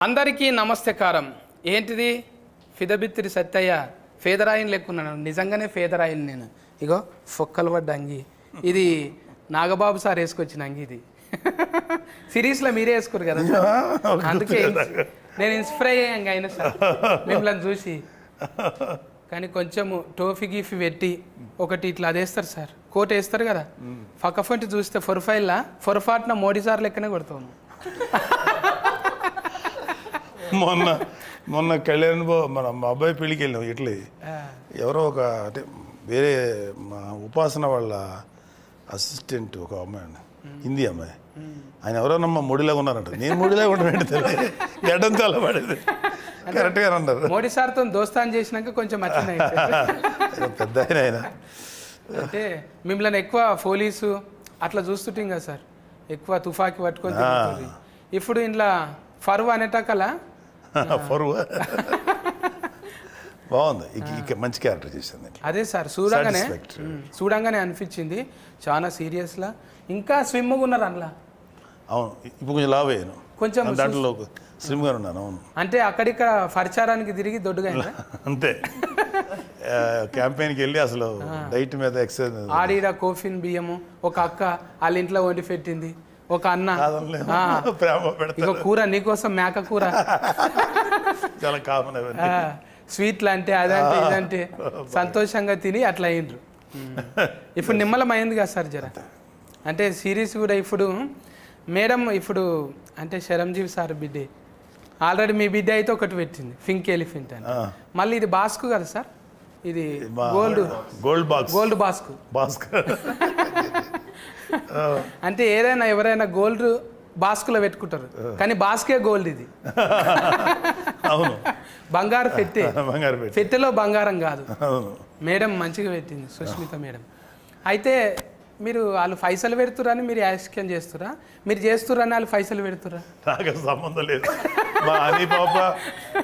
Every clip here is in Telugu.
అందరికీ నమస్తేకారం. ఏంటిది ఫిదబిత్తిరి సత్తయ్య ఫేదరాయిని లెక్కున్నాను. నిజంగానే ఫేదరాయిని నేను. ఇగో ఫొక్కలు పడ్డ అంగి. ఇది నాగబాబు సార్ వేసుకొచ్చిన అంగి. ఇది సిరీస్లో మీరే వేసుకోరు కదా సార్, అందుకే నేను ఇన్స్పైర్ అయ్యాక అయినా సార్ మిమ్మల్ని చూసి. కానీ కొంచెము టోఫీ గీఫీ పెట్టి ఒకటి ఇట్లా అదేస్తారు సార్, కోట్ వేస్తారు కదా, ఫొంటి చూస్తే ఫొరఫైల్లా ఫొరఫాట్న మోడీ సార్ లెక్కనే కొడతాను. మొన్న కళ్యాణ్ మన మా అబ్బాయి పెళ్ళికి వెళ్ళాం. ఇట్లా ఎవరో ఒక అంటే వేరే మా ఉపాసన వాళ్ళ అసిస్టెంట్ ఒక అమ్మాయి, హిందీ అమ్మాయి, ఆయన ఎవరోనమ్మా మోడీలాగా ఉన్నారంట. నేను మోడీలాగా ఉంటానంటే తెలియదు, ఎడం చాలా పడేది. కరెక్ట్గా అన్నారు. మోడీ సార్తో దోస్తాన్ చేసినాక కొంచెం పెద్ద ఆయన. అంటే మిమ్మల్ని ఎక్కువ పోలీసు అట్లా చూస్తుంటాం కదా సార్, ఎక్కువ తుఫాకి పట్టుకొని తిరుగుతుంది. ఇప్పుడు ఇంట్లో ఫరువు అనేటకలా ఫరువు బాగుంది, మంచి క్యారెక్టర్ చేసింది. అదే సార్ చూడంగానే అనిపించింది చాలా సీరియస్లా. ఇంకా స్విమ్గా ఉన్నారు అందులో. అవును, ఇప్పుడు కొంచెం లావ్ అయ్యాను, కొంచెం దాంట్లో స్లిమ్గా ఉన్నాను. అవును, అంటే అక్కడిక్కడ పరిచారానికి తిరిగి దొడ్డుగా అంతే. క్యాంపెయిన్కి వెళ్ళి అసలు డైట్ మీద ఎక్సర్సైజ్. ఆడిడ కోఫిన్ బియ్యము ఒక అక్క వాళ్ళ ఇంట్లో వండి పెట్టింది, ఒక అన్న ఇక కూర నీకోసం మేక కూర చాలా కామన్. స్వీట్లు అంటే అదంటే ఇదంటే సంతోషంగా తిని అట్లా అయ్యిండ్రు. ఇప్పుడు నిమ్మలమైంది కదా సార్ జర. అంటే సిరీస్ కూడా ఇప్పుడు మేడం ఇప్పుడు అంటే శరంజీవి సార్ బిడ్డే ఆల్రెడీ మీ బిడ్డ అయితే ఒకటి పెట్టింది, పింక్ ఎలిఫెంట్ అని. మళ్ళీ ఇది బాస్కు కదా సార్, ఇది గోల్డ్ బాస్కు. అంటే ఏదైనా ఎవరైనా గోల్డ్ బాస్కులో పెట్టుకుంటారు, కానీ బాస్కే గోల్డ్. ఇది అవును, బంగారు పెట్టెలో బంగారం కాదు. మేడం మంచిగా పెట్టింది సుష్మిత మేడం. అయితే మీరు వాళ్ళు పైసలు పెడుతురని మీరు యాక్షన్ చేస్తురా, మీరు చేస్తురని వాళ్ళు పైసలు పెడుతురా? నాకు సంబంధం లేదు. మా అని పాప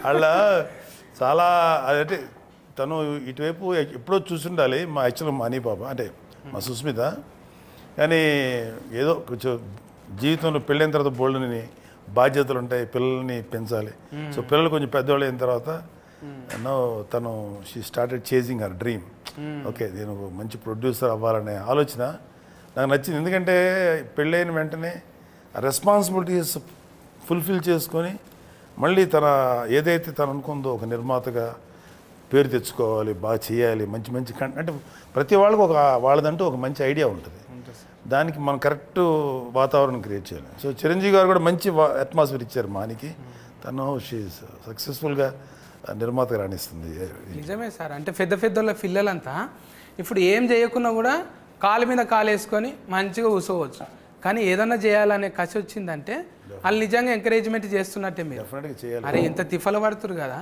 వాళ్ళ చాలా అదంటే తను ఇటువైపు ఎప్పుడో చూసుండాలి. మా యాక్చువల్గా మా అని పాప అంటే మా సుస్మిత. కానీ ఏదో కొంచెం జీవితంలో పెళ్ళైన తర్వాత బోల్డ్ని బాధ్యతలు ఉంటాయి, పిల్లల్ని పెంచాలి. సో పిల్లలు కొంచెం పెద్దవాళ్ళు అయిన తర్వాత తను she started chasing her dream. Okay, నేను మంచి ప్రొడ్యూసర్ అవ్వాలనే ఆలోచన నాకు నచ్చింది. ఎందుకంటే పెళ్ళైన వెంటనే రెస్పాన్సిబిలిటీస్ ఫుల్ఫిల్ చేసుకొని మళ్ళీ తన ఏదైతే తను అనుకుందో ఒక నిర్మాతగా పేరు తెచ్చుకోవాలి, బాగా చేయాలి, మంచి మంచి అంటే ప్రతి వాళ్ళకి ఒక వాళ్ళదంటూ ఒక మంచి ఐడియా ఉంటుంది. దానికి మనం కరెక్ట్ వాతావరణం క్రియేట్ చేయాలి. సో చిరంజీవి గారు కూడా మంచి అట్మాస్ఫియర్ ఇచ్చారు మానికి. తను షీఈస్ సక్సెస్ఫుల్గా నిర్మాతగా రాణిస్తుంది. నిజమే సార్. అంటే పెద్ద పిల్లలంతా ఇప్పుడు ఏం చేయకున్నా కూడా కాలు మీద కాలు వేసుకొని మంచిగా కూర్చోవచ్చు. కానీ ఏదన్నా చేయాలనే కసి వచ్చిందంటే వాళ్ళు నిజంగా ఎంకరేజ్మెంట్ చేస్తున్నట్టే. మీరు డెఫినెట్గా చేయాలి. అరే ఇంత తిఫల పడుతురు కదా,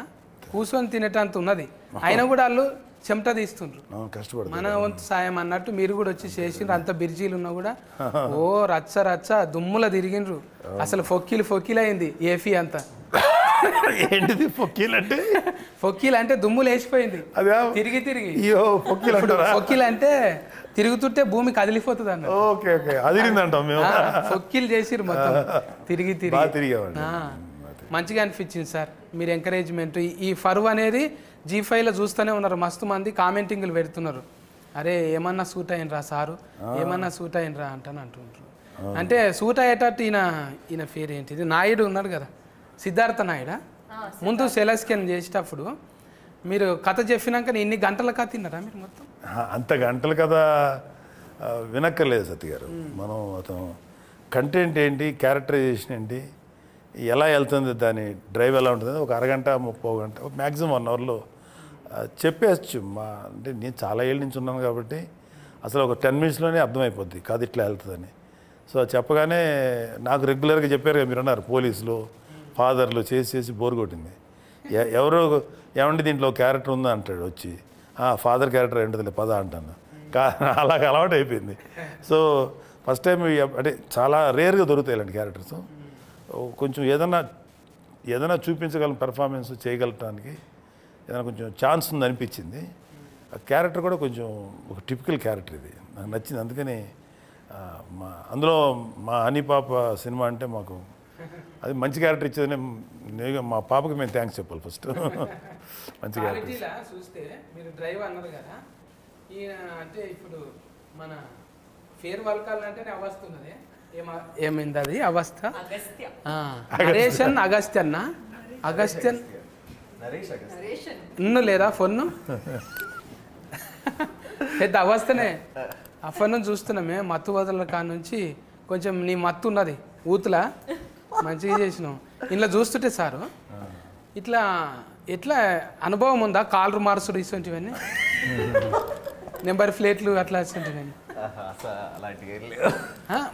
కూర్చొని తినేటంత ఉన్నది, అయినా కూడా వాళ్ళు చెమట తీస్తుండ్రు, కష్టపడు మన వంతు సాయం అన్నట్టు మీరు కూడా వచ్చి చేసిండ్రు. అంత బిర్జీలు ఉన్నా కూడా ఓ రచ్చ దుమ్ముల తిరిగిండ్రు. అసలు ఫొక్కీలు అయింది ఏఫీ అంతా. ఏంటిది ఫొక్కీలు అంటే? ఫొక్కీలు అంటే దుమ్ములు వేసిపోయింది తిరిగి. ఫొక్కీలు అంటే తిరుగుతుంటే భూమి కదిలిపోతుంది అన్న. ఓకే ఓకే, అదిరిందంటాం మేము. ఫొక్కీలు చేసిర్రు మొత్తం తిరిగి. మంచిగా అనిపించింది సార్ మీరు ఎంకరేజ్మెంట్. ఈ ఫరువు అనేది G5లో చూస్తూనే ఉన్నారు, మస్తు మంది కామెంటింగ్లు పెడుతున్నారు. అరే ఏమన్నా సూట్ అయినరా సారు, ఏమన్నా సూట్ అయినరా అంటుంటారు. అంటే సూట్ అయ్యేటట్టు ఈయన పేరు ఏంటిది, నాయుడు ఉన్నాడు కదా, సిద్ధార్థ నాయుడా. ముందు సెలస్కెన్ చేసేటప్పుడు మీరు కథ చెప్పినాక ఇన్ని గంటల కథ తిన్నారా మీరు మొత్తం? అంత గంటల కథ వినక్కర్లేదు సత్య గారు. మనం అతను కంటెంట్ ఏంటి, క్యారెక్టరైజేషన్ ఏంటి, ఎలా వెళ్తుంది, దాని డ్రైవ్ ఎలా ఉంటుంది, ఒక అరగంట 30 గంట మ్యాక్సిమం 1 అవర్లో చెప్పేయచ్చు. అంటే నేను చాలా ఏళ్ళ నుంచి ఉన్నాను కాబట్టి అసలు ఒక 10 మినిట్స్లోనే అర్థమైపోద్ది కథ ఇట్లా వెళ్తుందని. సో చెప్పగానే నాకు రెగ్యులర్గా చెప్పారు కదా మీరు అన్నారు, పోలీసులు ఫాదర్లు చేసి బోర్ కొట్టింది. ఎవరో ఏమంటే దీంట్లో క్యారెక్టర్ ఉందా అంటాడు వచ్చి, ఫాదర్ క్యారెక్టర్ ఏంటది పద అంటాను. అలాగ అలవాటు అయిపోయింది. సో ఫస్ట్ టైం అంటే చాలా రేర్గా దొరుకుతాయి ఇలాంటి క్యారెక్టర్స్. కొంచెం ఏదైనా చూపించగలం, పెర్ఫార్మెన్స్ చేయగలటానికి ఏదైనా కొంచెం ఛాన్స్ ఉంది అనిపించింది. ఆ క్యారెక్టర్ కూడా కొంచెం ఒక టిపికల్ క్యారెక్టర్ ఇది, నాకు నచ్చింది. అందుకని అందులో మా హనీ పాప సినిమా అంటే మాకు అది మంచి క్యారెక్టర్ ఇచ్చేది నేను మా పాపకి మేము థ్యాంక్స్ చెప్పాలి ఫస్ట్. మంచి క్యారెక్టర్. క్వాలిటీలా చూస్తే మీరు డ్రైవ్ అన్నారు కదా, ఈయన అంటే ఇప్పుడు మన ఫేర్ వల్కాలంటేనే అవస్థ ఉన్నది. ఏమైంది అది అవస్థ? నరేషన్ అగస్త్యన్న, అగస్త్యన్ ఇన్ను లేదా ఫోన్ను పెద్ద అవస్థనే. ఆ ఫోన్ చూస్తున్నామే మత్తు వదల కాడ నుంచి కొంచెం నీ మత్తు ఉన్నది ఊతులా మంచిగా చేసినావు. ఇంట్లో చూస్తుంటే సారు ఇట్లా ఎట్లా అనుభవం ఉందా? కాలర్ మార్చుడు ఇటువంటివన్నీ, నెంబర్ ప్లేట్లు అట్లా ఇటువంటివన్నీ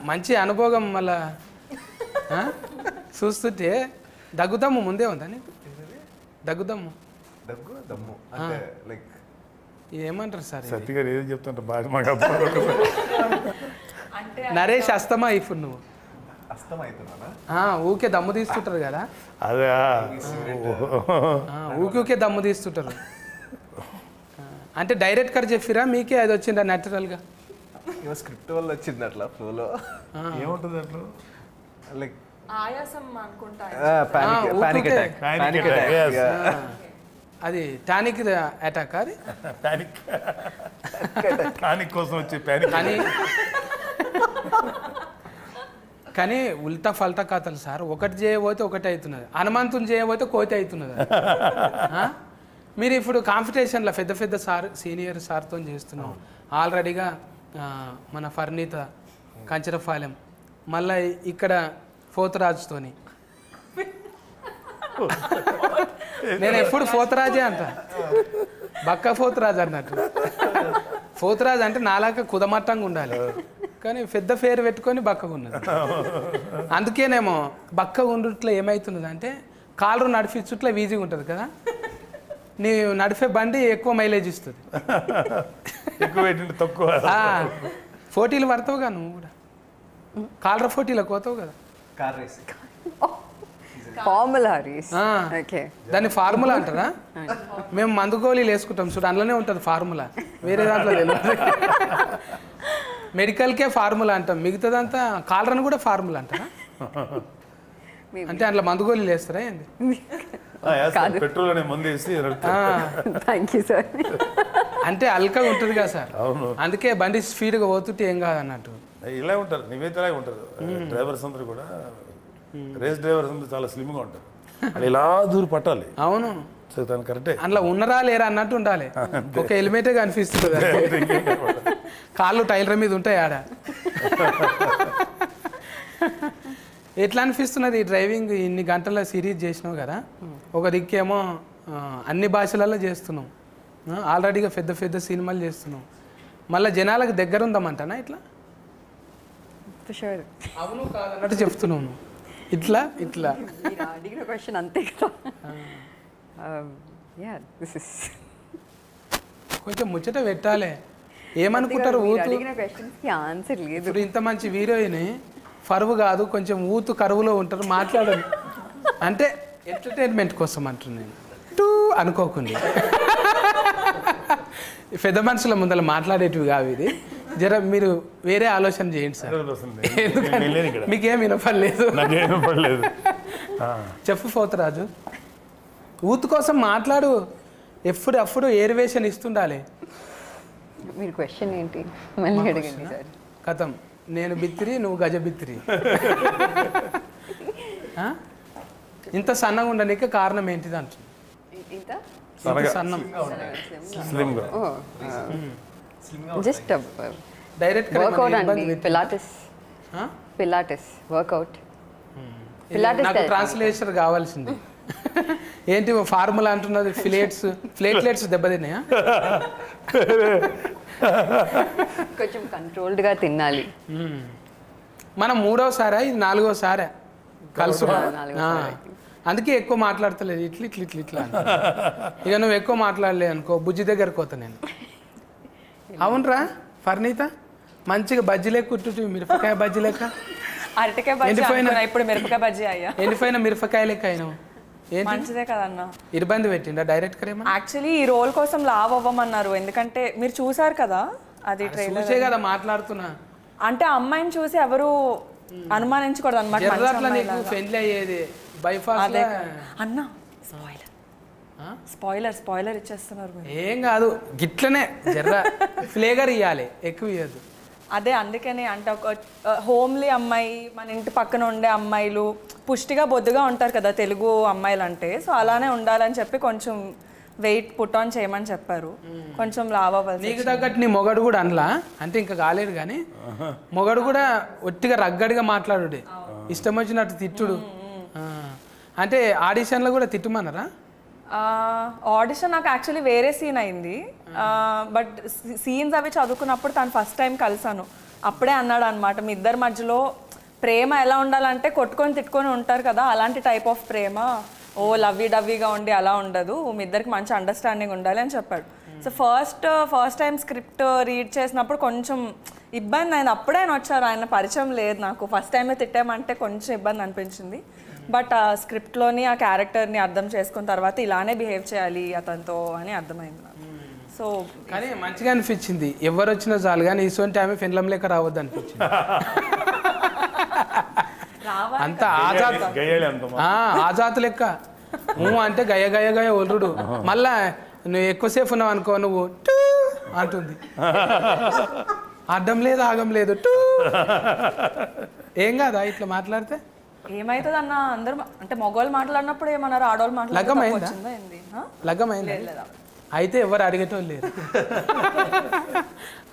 మంచి అనుభవం. మళ్ళా చూస్తుంటే దగ్గుదమ్ము ముందే ఉందా నీకు? దగ్గుదమ్ము ఏమంటారు సార్? సత్యగారు ఏదో చెప్తుంటే బాగా మాకు నరేష్ అస్తమా ఇప్పుడు నువ్వు ఊకే దమ్ము తీస్తుంటారు కదా, అదే ఊకే దమ్ము తీస్తుంటారు. అంటే డైరెక్ట్ గా చెప్పిరా మీకే అది వచ్చిందా న్యాచురల్గా? స్క్రిప్ట్ వల్ల వచ్చింది అట్లా ఫ్లోలో. ఏముంటుంది అట్లా లైక్ ఆయాసం అనుకుంటా. Panic attack. అది టానిక్ అటాక్. అది టానిక్ కోసం వచ్చే ప్యానిక్. కానీ ఉల్టా ఫల్టా కథలు సార్. ఒకటి చేయబోతే ఒకటి అవుతున్నది, హనుమంతుని చేయబోతే కోతి అవుతున్నది. మీరు ఇప్పుడు కాంపిటీషన్లో పెద్ద పెద్ద సార్ సీనియర్ సార్తో చేస్తున్నాం ఆల్రెడీగా. మన ఫర్నీత కంచరపాలెం, మళ్ళీ ఇక్కడ పోతరాజుతోని. నేను ఎప్పుడు పోతరాజే అంట, బక్క పోతరాజు అన్నట్టు. పోతరాజు అంటే నాలాగా కుదమట్టంగా ఉండాలి, కానీ పెద్ద పేరు పెట్టుకొని బక్కగా ఉన్నది. అందుకేనేమో బక్క ఉండుట్లో ఏమవుతున్నది అంటే కాళ్ళు నడిపించుట్లో ఈజీగా ఉంటుంది కదా, నీ నడిపే బండి ఎక్కువ మైలేజ్ ఇస్తుంది. తక్కువ పోటీలు పడతావుగా నువ్వు కూడా, కాలర పోటీలకు పోతావు కదా. Car race. Formula race. Okay, దాన్ని ఫార్ములా అంటారా? మేము మందు గోళీలు వేసుకుంటాం చూడు, అందులోనే ఉంటుంది ఫార్ములా, వేరే దాంట్లో తెలియదు. మెడికల్కే ఫార్ములా అంటాం, మిగతాదంతా కాలరని కూడా ఫార్ములా అంటారా? అంటే అందులో మందు గోళీలు వేస్తారా ఏంది? పెట్రోల్ అనే మందు వేసి. Thank you sir. అంటే అల్కగా ఉంటుంది కదా సార్, అందుకే బండి స్పీడ్గా పోతుంటే ఏం కాదు అన్నట్టు. ఇలా ఉంటారు, నీవైతే ఇలాగే ఉంటారు. డ్రైవర్స్ అందరూ కూడా, రేస్ డ్రైవర్స్ అందరూ చాలా స్లిమ్గా ఉంటారు. అది ఇలా దూరం పట్టాలి. అవును, తను కరెక్టే. అందులో ఉన్నరా లేరా అన్నట్టు ఉండాలి. ఒక హెల్మెటే కనిపిస్తుంది, కాళ్ళు టైలర్ మీద ఉంటాయి ఆడ. ఎట్లా అనిపిస్తున్నది ఈ డ్రైవింగ్? ఇన్ని గంటల సిరీస్ చేసినావు కదా, ఒక దిక్కేమో అన్ని భాషలలో చేస్తున్నావు, ఆల్రెడీగా పెద్ద పెద్ద సినిమాలు చేస్తున్నావు, మళ్ళీ జనాలకు దగ్గర ఉందామంటానా ఇట్లా? అవును కాదన్నట్టు చెప్తున్నావు నువ్వు. ఇట్లా ఇట్లా అడిగిన క్వశ్చన్ అంతే కదా. కొంచెం ముచ్చట పెట్టాలి. ఏమనుకుంటారు అడిగిన క్వశ్చన్స్కి ఆన్సర్ లేదు. ఇప్పుడు ఇంత మంచి హీరోయిన్ ఫరువు కాదు, కొంచెం ఊతు కరువులో ఉంటారు, మాట్లాడదు అంటే ఎంటర్టైన్మెంట్ కోసం అంటున్నాను నేను, టూ అనుకోకుండా. పెద్ద మనుషుల ముందర మాట్లాడేటివి కావు ఇది. జర మీరు వేరే ఆలోచన చేయండి సార్, మీకేం వినపడలేదు. చెప్పు పోతరాజు, ఊతు కోసం మాట్లాడు, ఎప్పుడు ఏరివేషన్ ఇస్తుండాలి. మీరు క్వశ్చన్ ఏంటి మళ్ళీ అడగండి సార్. కథం, నేను బిత్తిరి, నువ్వు గజ బిత్తిరి. ఇంత సన్నగా ఉండడానికి కారణం ఏంటిది అంటు? సన్నం జస్ట్ డైరెక్ట్ వర్కౌట్ అండి. Pilates workout. నాకు ట్రాన్స్లేషన్ కావాల్సింది. ఏంటి ఫార్ములా అంటున్నది? ప్లేట్లెట్స్ దెబ్బతిన్నాయా? కొంచెం కంట్రోల్డ్గా తినాలి. మనం 3వసారా ఇది 4వసారా కలుసు? అందుకే ఎక్కువ మాట్లాడతలేదు, ఇట్లా ఇక నువ్వు ఎక్కువ మాట్లాడలేదు అనుకో, బుజ్జి దగ్గరకు పోతా నేను. అవునరా ఫర్నీత, మంచిగా బజ్జీ లెక్క కుట్టు, మిరపకాయ బజ్జీ లెక్క. ఎండిపోయిన మిరపకాయ లెక్క అయినావు. మంచిదే కదన్న. ఇబ్బంది పెట్టిండా డైరెక్ట్ గా? యాక్చువల్లీ ఈ రోల్ కోసం లావ్ అవ్వమన్నారు, ఎందుకంటే మీరు చూసారు కదా అది ట్రైలర్ చూసే కదా మాట్లాడుతున్నా. అంటే అమ్మాయిని చూసి ఎవరు అనుమానించకూడదు అనమాట. జర్రాట్లా నీకు ఫ్రెండ్లీ అయ్యేది బైఫాస్ అన్న స్పాయిలర్ ఇచ్చేస్తున్నారు మీరు. ఏం కాదు గిట్లనే జర్ర ఫ్లేగర్ ఇవ్వాలి, ఎక్కువ ఇవ్వద్దు. అదే అందుకనే అంటే ఒక హోమ్లీ అమ్మాయి, మన ఇంటి పక్కన ఉండే అమ్మాయిలు పుష్టిగా బొద్దుగా ఉంటారు కదా తెలుగు అమ్మాయిలు అంటే. సో అలానే ఉండాలని చెప్పి కొంచెం వెయిట్ పుట్ ఆన్ చేయమని చెప్పారు. కొంచెం లావ్ అవ్వాలి. నీకు తగ్గట్టు నీ మొగడు కూడా అనలా అంటే ఇంకా కాలేదు కానీ మొగడు కూడా ఒట్టిగా రగ్గడిగా మాట్లాడుడే, ఇష్టం వచ్చినట్టు తిట్టుడు. అంటే ఆడిషన్లో కూడా తిట్టుమన్నారా? ఆడిషన్ నాకు యాక్చువల్లీ వేరే సీన్ అయింది. బట్ సీన్స్ అవి చదువుకున్నప్పుడు తను ఫస్ట్ టైం కలిసాను. అప్పుడే అన్నాడు అనమాట, మీ ఇద్దరి మధ్యలో ప్రేమ ఎలా ఉండాలంటే కొట్టుకొని తిట్టుకొని ఉంటారు కదా, అలాంటి టైప్ ఆఫ్ ప్రేమ, ఓ లవ్వీ డవ్వీగా ఉండి అలా ఉండదు, మీ ఇద్దరికి మంచి అండర్స్టాండింగ్ ఉండాలి అని చెప్పాడు. So first time script read చేసినప్పుడు కొంచెం ఇబ్బంది అయింది. అప్పుడే ఆయన వచ్చారు, ఆయన పరిచయం లేదు నాకు. ఫస్ట్ టైమే తిట్టామంటే కొంచెం ఇబ్బంది అనిపించింది. బట్ ఆ స్క్రిప్ట్లోని ఆ క్యారెక్టర్ని అర్థం చేసుకున్న తర్వాత ఇలానే బిహేవ్ చేయాలి అతనితో అని అర్థమైంది నాకు. సో కానీ మంచిగా అనిపించింది, ఎవరు వచ్చినా చాలు కానీ ఇటువంటి ఆమె ఫిన్లం లెక్క రావద్దు అనిపించింది. అంత ఆజాత్ లెక్క అంటే గయ గయ గయ ఒల్లుడు. మళ్ళా నువ్వు ఎక్కువసేపు ఉన్నావు అనుకో, నువ్వు టూ అంటుంది, అడ్డం లేదు ఆగం లేదు టూ. ఏం కాదా ఇట్లా మాట్లాడితే? ఏమైతుంది అన్న, అందరు అంటే మగవాళ్ళు మాట్లాడినప్పుడు ఏమన్నారు, ఆడవాళ్ళు మాట్లాడినప్పుడు లగ్గమైందా? అయితే ఎవరు అడిగేటోళ్ళు లేరు.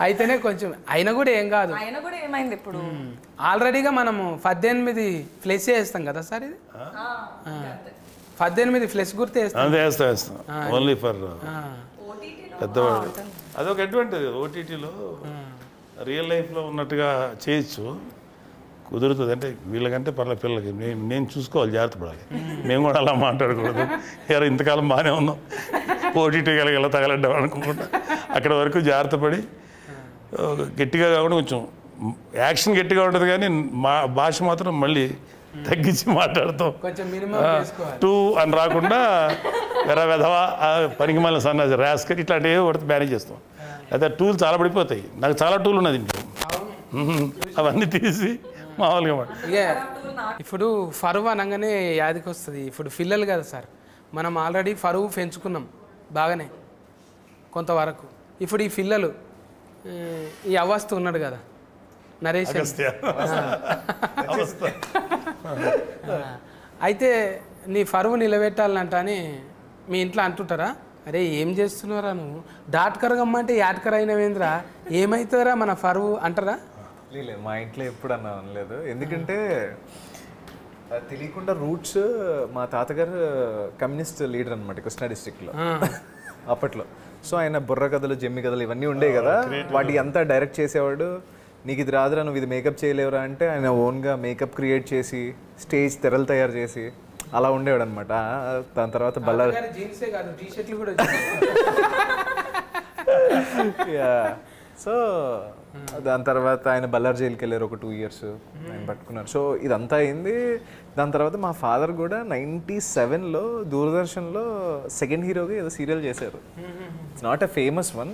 అయితేనే కొంచెం అయినా కూడా ఏం కాదు. అయినా కూడా ఏమైంది ఇప్పుడు ఆల్రెడీగా మనము 18 ఫ్లెస్ వేస్తాం కదా సార్, ఇది 18 ఫ్లెస్ గుర్తు వేస్తాం ఓన్లీ ఫర్ పెద్దవాడు. అదొక అడ్వాంటేజ్. ఓటీటీలో రియల్ లైఫ్లో ఉన్నట్టుగా చేయొచ్చు, కుదురుతుంది. అంటే వీళ్ళకంటే పర్ల పిల్లలకి నేను చూసుకోవాలి, జాగ్రత్త పడాలి. మేము కూడా అలా మాట్లాడకూడదు, ఎవరు ఇంతకాలం బాగానే ఉన్నాం ఓటీటీ ఎలా తగలడ్డాం అనుకుంటా. అక్కడ వరకు జాగ్రత్త పడి గట్టిగా కాకుండా కొంచెం యాక్షన్ గట్టిగా ఉంటుంది కానీ మా భాష మాత్రం మళ్ళీ తగ్గించి మాట్లాడతాం. టూ అని రాకుండా వెధవా పనికి మళ్ళీ సన్నది ర్యాస్కర్ ఇట్లాంటివి పడితే మేనేజ్ చేస్తాం. అయితే టూలు చాలా పడిపోతాయి. నాకు చాలా టూల్ ఉన్నది ఇంట్లో, అవన్నీ తీసి మామూలుగా మాట. ఇప్పుడు ఫరువు అనగానే యాదికి వస్తుంది. ఇప్పుడు పిల్లలు కదా సార్, మనం ఆల్రెడీ ఫరువు పెంచుకున్నాం బాగానే కొంతవరకు. ఇప్పుడు ఈ పిల్లలు ఈ అవస్థ ఉన్నాడు కదా నరేష్, అయితే నీ ఫరువు నిలబెట్టాలంట అని మీ ఇంట్లో అంటుంటారా? అరే ఏం చేస్తున్నారా నువ్వు, డాట్కరగమ్మంటే యాట్కర్ అయినవేంద్రా, ఏమవుతుందిరా మన ఫరువు అంటారా? లేదు, మా ఇంట్లో ఎప్పుడు అన్నా అనలేదు. ఎందుకంటే తెలియకుండా రూట్స్, మా తాతగారు కమ్యూనిస్ట్ లీడర్ అనమాట కృష్ణా డిస్ట్రిక్ట్లో అప్పట్లో. సో ఆయన బుర్ర కథలు, జమ్మి కథలు ఇవన్నీ ఉండేవి కదా, వాటి అంతా డైరెక్ట్ చేసేవాడు. నీకు ఇది రాదురా, నువ్వు ఇది మేకప్ చేయలేవురా అంటే ఆయన ఓన్గా మేకప్ క్రియేట్ చేసి స్టేజ్ తెరలు తయారు చేసి అలా ఉండేవాడు అనమాట. దాని తర్వాత బల్లారి సో దాని తర్వాత ఆయన బల్లార్ జైలుకి వెళ్ళారు, ఒక 2 years ఆయన పట్టుకున్నారు. సో ఇదంతా అయింది. దాని తర్వాత మా ఫాదర్ కూడా 97లో దూరదర్శన్లో సెకండ్ హీరోగా ఏదో సీరియల్ చేశారు. It's not a famous one.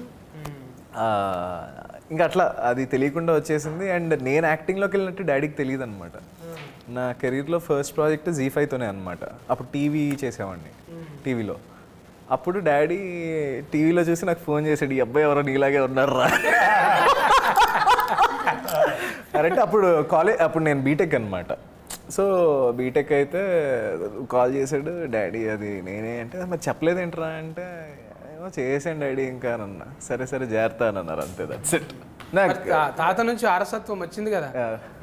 ఇంకా అట్లా అది తెలియకుండా వచ్చేసింది. అండ్ నేను యాక్టింగ్లోకి వెళ్ళినట్టు డాడీకి తెలియదు అనమాట. నా కెరీర్లో ఫస్ట్ ప్రాజెక్ట్ ZEE5తోనే అనమాట. అప్పుడు టీవీ చేసేవాడిని టీవీలో. అప్పుడు డాడీ టీవీలో చూసి నాకు ఫోన్ చేశాడు, ఈ అబ్బాయి ఎవరో నీలాగే ఉన్నారా అంటే అప్పుడు నేను బీటెక్ అనమాట. సో బీటెక్ అయితే కాల్ చేశాడు డాడీ, అది నేనే అంటే మరి చెప్పలేదేంట్రా అంటే ఏమో చేసాను డాడీ ఇంకా అన్న. సరే సరే జాగ్రత్త అని అన్నారు, అంతే. That's it. తాత నుంచి వారసత్వం వచ్చింది కదా,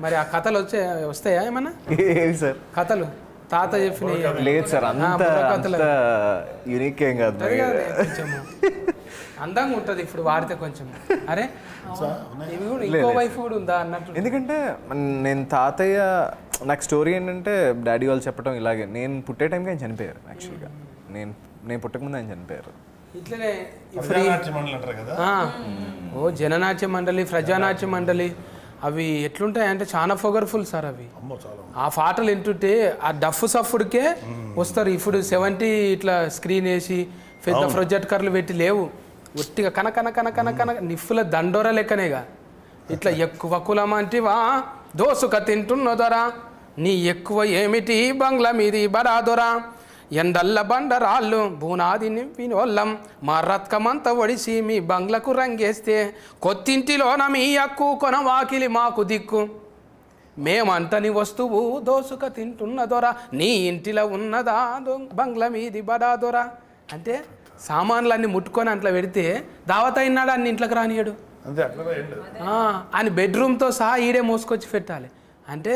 మరి ఆ కథలు వస్తాయా ఏమన్నా? ఏవి సార్ కథలు తాత చెప్పిన? లేదు సార్, అంత యూనిక్ ఏం కాదు, అందంగా ఉంటుంది ఇప్పుడు వాడితే కొంచెం. అరే ఇంకో వైఫ్ కూడా ఉందా అన్నట్టు. ఎందుకంటే నేను తాతయ్య, నాకు స్టోరీ ఏంటంటే డాడీ వాళ్ళు చెప్పడం ఇలాగే, నేను పుట్టే టైంకి ఆయన చనిపోయారు. యాక్చువల్గా నేను పుట్టకముందు ఆయన చనిపోయారు. ఇట్లనే ఓ జననాట్య మండలి, ప్రజానాట్య మండలి అవి ఎట్లుంటాయి అంటే చాలా పవర్ఫుల్ సార్ అవి. ఆ పాటలు వింటుంటే ఆ డఫ్ సఫుడికే వస్తారు. ఇప్పుడు 70 ఇట్లా స్క్రీన్ వేసి పెద్ద ప్రొజెక్టర్లు పెట్టి లేవు, ఒట్టిగా కనకన కనకన కన నిప్పుల దండోర లెక్కనేగా. ఇట్లా ఎక్కువ కులం అంటే దోసుక తింటున్న దొర నీ ఎక్కువ ఏమిటి బంగ్లా మీది బడా దొర ఎండల్ల బండరాళ్ళు బూనాది నింపినోళ్ళం మా రత్కమంతా ఒడిసి మీ బంగ్లకు రంగేస్తే కొత్తింటిలోన మీ అక్కు కొన వాకిలి మాకు దిక్కు మేమంటని వస్తువు దోసుక తింటున్న దొర నీ ఇంటిలో ఉన్నదా బంగ్లా మీది బడా దొర అంటే సామాన్లన్నీ ముట్టుకొని అట్లా పెడితే దావత అయినాడు అన్ని ఇంట్లోకి రానియడు అంతే అట్లా అని బెడ్రూమ్తో సహా ఈడే మోసుకొచ్చి పెట్టాలి అంటే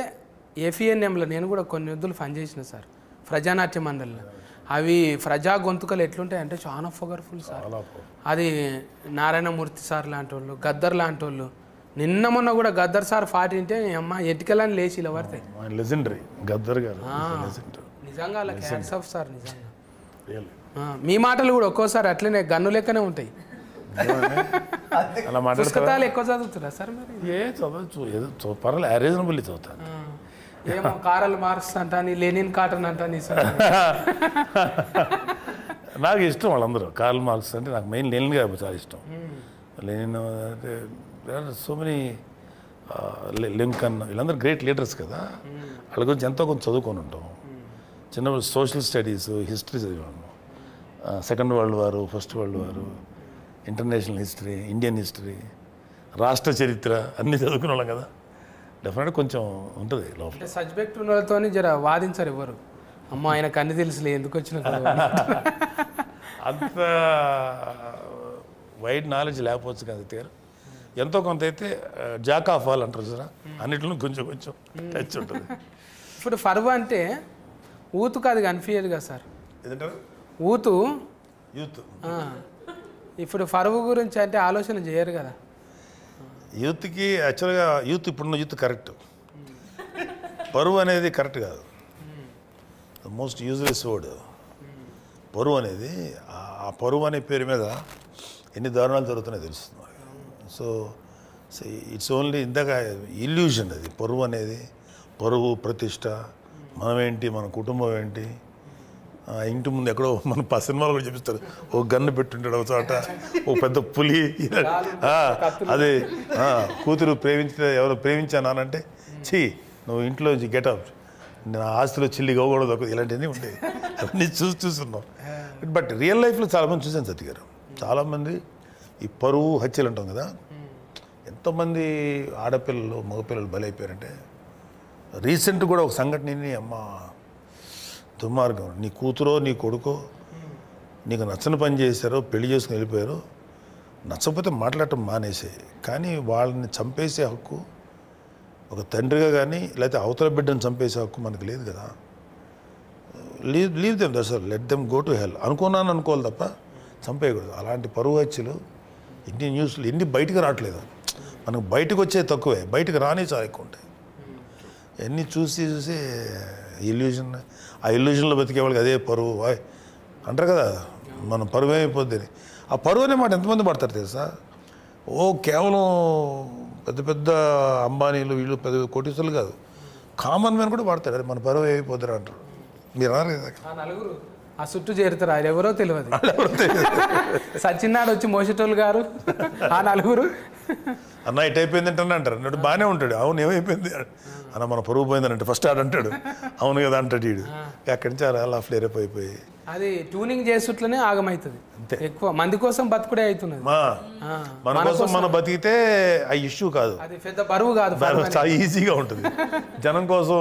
ఏఫిఎన్ఎంలో నేను కూడా కొన్ని వద్దులు పనిచేసిన సార్ ప్రజానాట్య మండలిలో అవి ప్రజా గొంతుకలు ఎట్లుంటాయి అంటే చాలా పవర్ఫుల్ సార్ అది నారాయణమూర్తి సార్ లాంటి వాళ్ళు గద్దర్ లాంటి వాళ్ళు నిన్న మొన్న కూడా గద్దర్ సార్ పాట వింటే అమ్మ ఎటుకెళ్ళని లేచి ఇలా పడతాయి లెజెండరీ గద్దర్ గారు నిజంగా అలా హ్యాట్స్ ఆఫ్ సార్ నిజంగా మీ మాటలు కూడా ఒక్కోసారి అట్లనే గన్ను లెక్కనే ఉంటాయి అలా పుస్తకాలు ఎక్కువ చదువుతున్నా సార్ మరి ఏ చదవచ్చు ఏదో పర్వాలేదు రీజనబుల్లీ చదువుతాను ఏమో కారల్ మార్క్స్ అంటాని లెనిన్ కాటన్ అంటాని నాకు ఇష్టం వాళ్ళందరూ కార్ల్ మార్క్స్ అంటే నాకు మెయిన్ లెనిన్ గారు చాలా ఇష్టం లెనిన్ అంటే సో మెనీ లింకన్ వీళ్ళందరూ గ్రేట్ లీడర్స్ కదా వాళ్ళ గురించి ఎంతో కొంచెం చదువుకొని ఉంటాం చిన్నప్పుడు సోషల్ స్టడీస్ హిస్టరీ చదివాము సెకండ్ వరల్డ్ వారు ఫస్ట్ వరల్డ్ వారు ఇంటర్నేషనల్ హిస్టరీ ఇండియన్ హిస్టరీ రాష్ట్ర చరిత్ర అన్నీ చదువుకునే వాళ్ళం కదా డెఫినెట్గా కొంచెం ఉంటుంది లోపల సబ్జెక్ట్ ఉన్న వాళ్ళతో జర వాదించారు ఎవరు అమ్మ ఆయనకు అన్ని తెలుసులే ఎందుకు వచ్చిన అంత వైడ్ నాలెడ్జ్ లేకపోవచ్చు కదా తీరు ఎంతో కొంత అయితే జాక్ ఆఫ్ ఆల్ అంటారు చూరా అన్నిట్లో కొంచెం కొంచెం టచ్ ఉంటుంది ఇప్పుడు ఫర్వ్ అంటే ఊతుకు అది కనిపించదు కదా సార్ ఏదంటారు ఊతు యూత్ ఇప్పుడు ఫర్వ్ గురించి అంటే ఆలోచన చేయరు కదా యూత్కి యాక్చువల్గా యూత్ ఇప్పుడున్న యూత్ కరెక్ట్ పరువు అనేది కరెక్ట్ కాదు ద మోస్ట్ యూజ్లెస్ వర్డ్ పరువు అనేది ఆ పరువు అనే పేరు మీద ఎన్ని దారుణాలు జరుగుతున్నాయో తెలుస్తుంది సో ఇట్స్ ఓన్లీ ఇందాక ఇల్యూషన్ అది పరువు అనేది పరువు ప్రతిష్ట మనమేంటి మన కుటుంబం ఏంటి ఇంటి ముందు ఎక్కడో మన సినిమాలు కూడా చూపిస్తారు ఓ గన్ను పెట్టుంటాడు ఒక చోట ఓ పెద్ద పులి అదే కూతురు ఎవరు ప్రేమించానంటే ఛీ నువ్వు ఇంట్లో గెటప్ నా ఆస్తిలో చిల్లి గోగూడదు ఇలాంటివన్నీ ఉంటాయి అవన్నీ చూస్తున్నాం బట్ రియల్ లైఫ్లో చాలామంది చూసాను సత్య గారు చాలామంది ఈ పరువు హత్యలు అంటాం కదా ఎంతోమంది ఆడపిల్లలు మగపిల్లలు బలైపోయారంటే రీసెంట్ కూడా ఒక సంఘటనని అమ్మ దుర్మార్గం నీ కూతురో నీ కొడుకో నీకు నచ్చని పని చేశారో పెళ్లి చేసుకుని వెళ్ళిపోయారో నచ్చకపోతే మాట్లాడటం మానేసే కానీ వాళ్ళని చంపేసే హక్కు ఒక తండ్రిగా కానీ లేకపోతే అవతల బిడ్డను చంపేసే హక్కు మనకు లేదు కదా leave them that's let them go to hell అనుకోవాలి తప్ప చంపేయకూడదు అలాంటి పరువు హత్యలు ఎన్ని న్యూస్లు ఎన్ని బయటకు రావట్లేదు మనకు బయటకు వచ్చే తక్కువే బయటకు రాని చాలా ఎక్కువ ఉంటాయి ఎన్ని చూసి ఇల్యూజన్ ఆ ఇల్యూజన్లో బతికే వాళ్ళకి అదే పరువు అంటారు కదా మన పరువు ఏమైపోద్ది ఆ పరువు అనే మాట ఎంతమంది పడతారు తెలుసా కేవలం పెద్ద పెద్ద అంబానీలు వీళ్ళు పెద్ద కోటీసులు కాదు కామన్ మ్యాన్ కూడా వాడతారు అది మన పరువు ఏమైపోద్దిరా అంటారు మీరు అన్నారు కదా నలుగురు ఆ చుట్టూ చేరుతారు ఆయన ఎవరో తెలియదు సచిన్నాడు వచ్చి మోసేటోళ్ళు గారు ఆ నలుగురు అన్న ఇటు అయిపోయింది అంటే అంటారు అన్నట్టు బాగానే ఉంటాడు అవును ఏమైపోయింది అన్న మన పరువు పోయిందని అంటే ఫస్ట్ ఆడంటాడు అవును కదా అంటాడు వీడు అక్కడి నుంచి అలా ఫ్లేరప్ అయిపోయి అది ట్యూనింగ్ చేసుట్లనే ఆగమవుతుంది ఎక్కువ మంది కోసం బతుకుడే అవుతున్నది మన కోసం మనం బతికితే ఆ ఇష్యూ కాదు అది పెద్ద బరువు కాదు చాలా ఈజీగా ఉంటుంది జనం కోసం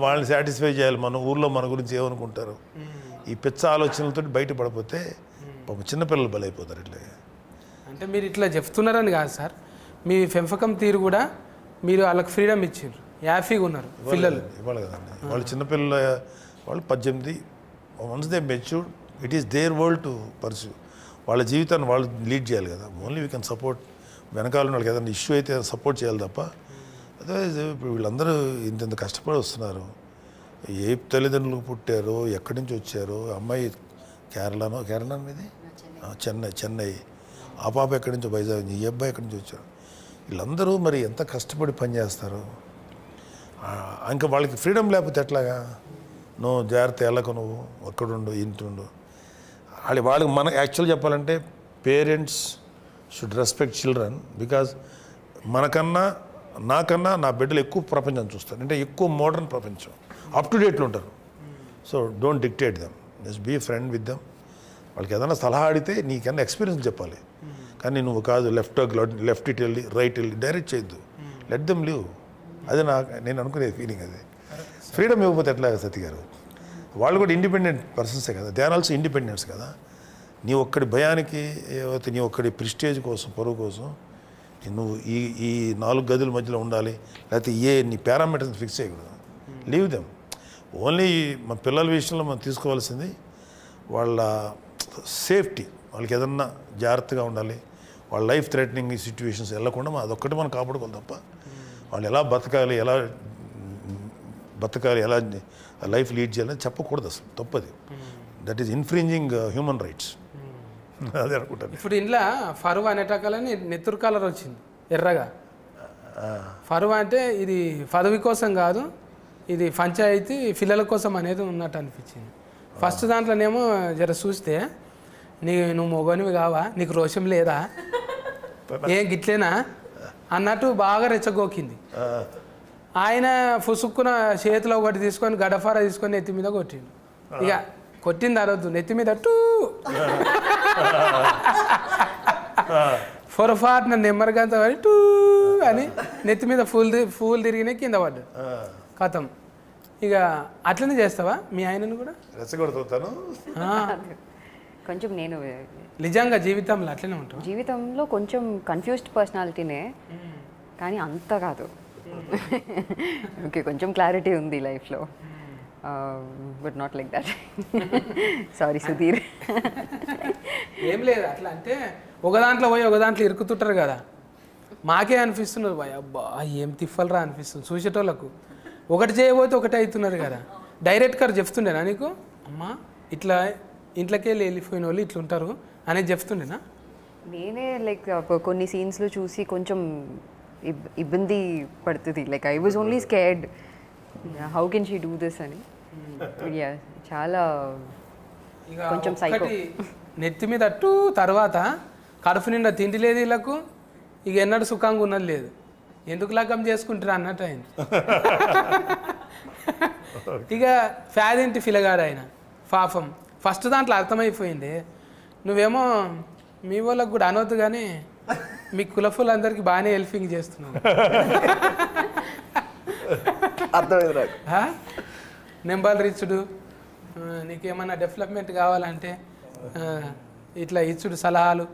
వాళ్ళని సాటిస్ఫై చేయాలి మన ఊర్లో మన గురించి ఏమనుకుంటారు ఈ పిచ్చ ఆలోచనలతో బయటపడిపోతే పాపం చిన్నపిల్లలు బలైపోతారు ఇట్లా అంటే మీరు ఇట్లా చెప్తున్నారని కాదు సార్ మీ పెంపకం తీరు కూడా మీరు వాళ్ళకి ఫ్రీడమ్ ఇచ్చారు హ్యాపీగా ఉన్నారు పిల్లలు ఇవ్వాలి కదండి వాళ్ళు చిన్నపిల్లల వాళ్ళు 18 once they matured it is their world to pursue వాళ్ళ జీవితాన్ని వాళ్ళు లీడ్ చేయాలి కదా ఓన్లీ వీ కెన్ సపోర్ట్ వెనకాల వాళ్ళకి ఏదైనా ఇష్యూ అయితే సపోర్ట్ చేయాలి తప్ప అదర్వైజ్ ఇప్పుడు వీళ్ళందరూ ఇంత కష్టపడి వస్తున్నారు ఏ తల్లిదండ్రులకు పుట్టారో ఎక్కడి నుంచి వచ్చారో అమ్మాయి కేరళ మీది చెన్నై ఆ పాప ఎక్కడి నుంచో వైజాగ్ ఈ అబ్బాయి ఎక్కడి నుంచి వచ్చారు వీళ్ళందరూ మరి ఎంత కష్టపడి పనిచేస్తారు ఇంకా వాళ్ళకి ఫ్రీడమ్ లేకపోతే ఎట్లాగా నువ్వు జాగ్రత్త వెళ్ళకు నువ్వు ఒక్కడుండు ఇంటుండు వాళ్ళకి మన యాక్చువల్ చెప్పాలంటే parents should respect children because మనకన్నా నాకన్నా నా బిడ్డలు ఎక్కువ ప్రపంచం చూస్తారు, అంటే ఎక్కువ మోడర్న్ ప్రపంచం, అప్ టు డేట్లో ఉంటారు. So don't dictate them, just be friend with them. వాళ్ళకి ఏదైనా సలహా అడిగితే నీకన్నా ఎక్స్పీరియన్స్ చెప్పాలి, కానీ నువ్వు కాదు లెఫ్ట్ ఇట్ వెళ్ళి రైట్ వెళ్ళి డైరెక్ట్ చేయొద్దు, లెట్ దెమ్ లివ్. అది నేను అనుకునే ఫీలింగ్. అది ఫ్రీడమ్ ఇవ్వకపోతే ఎట్లా సతీ గారు? వాళ్ళు కూడా ఇండిపెండెంట్ పర్సన్సే కదా, దే ఆర్ ఆల్సో ఇండిపెండెన్స్ కదా. నీ ఒక్కడి భయానికి ఏవైతే నీ ఒక్కడి ప్రిస్టేజ్ కోసం, పరువు కోసం నువ్వు ఈ 4 గదుల మధ్యలో ఉండాలి, లేకపోతే నీ పారామీటర్స్ ఫిక్స్ చేయకూడదు. Leave them. ఓన్లీ మన పిల్లల విషయంలో మనం తీసుకోవాల్సింది వాళ్ళ సేఫ్టీ, వాళ్ళకి ఏదన్నా జాగ్రత్తగా ఉండాలి, వాళ్ళ లైఫ్ థ్రెటనింగ్ సిచ్యువేషన్స్ వెళ్ళకుండా అదొక్కటి మనం కాపాడుకోవాలి తప్ప వాళ్ళు ఎలా బతకాలి, ఎలా లైఫ్ లీడ్ చేయాలని చెప్పకూడదు. అసలు తప్పది. That is infringing human rights. అదే అనుకుంటాను. ఇప్పుడు ఇంట్లో ఫరువా అనేటకాలని నెత్తురు కలర్ వచ్చింది ఎర్రగా. ఫరువా అంటే ఇది పదవి కోసం కాదు, ఇది పంచాయతీ పిల్లల కోసం అనేది ఉన్నట్టు అనిపించింది. ఫస్ట్ దాంట్లోనేమో జర చూస్తే నువ్వు మొగనివి కావా, నీకు రోషం లేదా, ఏం గిట్లేనా అన్నట్టు బాగా రెచ్చగోకింది. ఆయన ఫుసుక్కున చేతిలో ఒకటి తీసుకొని గడఫారా తీసుకొని నెత్తి మీద కొట్టిండు. ఇక కొట్టింది అరవద్దు, నెత్తి మీద టూ పొరపాటున నెమ్మరికంత పడి టూ అని నెత్తి మీద ఫూల్ తిరిగిన కింద పడ్డాడు. కథం. ఇక అట్లనే చేస్తావా మీ ఆయనను కూడా? రెచ్చగొడుతాను. కొంచెం నేను నిజంగా జీవితంలో అట్లనే ఉంటాం. జీవితంలో కొంచెం కన్ఫ్యూజ్డ్ పర్సనాలిటీనే, కానీ అంత కాదు. ఓకే, కొంచెం క్లారిటీ ఉంది లైఫ్లో, but not like that. Sorry Sudheer. ఏం లేదు, అట్లా అంటే ఒక దాంట్లో పోయి ఒక దాంట్లో ఇరుకుతుంటారు కదా, మాకే అనిపిస్తున్నారు భయ అబ్బా ఏం తిప్పలరా అనిపిస్తుంది చూసేటోళ్ళకు. ఒకటి చేయబోతే ఒకటే అవుతున్నారు కదా. డైరెక్ట్గా చెప్తుండేనా నీకు, అమ్మా ఇట్లా ఇంట్లోకి వెళ్ళిపోయిన వాళ్ళు ఇట్లా ఉంటారు అనేది చెప్తుండేనా? నేనే లైక్ కొన్ని సీన్స్లో చూసి కొంచెం ఇబ్బంది పడుతుంది. Like I was only scared, how can she do this అని. చాలా కొంచెం సైకో. నెత్తి మీద అట్టు తర్వాత కడుపు నిండా తిండి లేదు వీళ్ళకు, ఇక ఎన్నడూ సుఖంగా ఉన్నది లేదు, ఎందుకు లగ్గం చేసుకుంటారా అన్నట్టు అయింది. ఇక ఫ్యాదింటి ఫిలగాడు ఆయన పాపం. ఫస్ట్ దాంట్లో అర్థమైపోయింది. నువ్వేమో మీ వాళ్ళకు కూడా అనవద్దు కానీ మీ కులఫులందరికీ బాగానే హెల్పింగ్ చేస్తున్నావు. అర్థమైంది. నెంబర్ రిచ్చుడు, నీకేమన్నా డెవలప్మెంట్ కావాలంటే ఇట్లా ఇచ్చుడు సలహాలు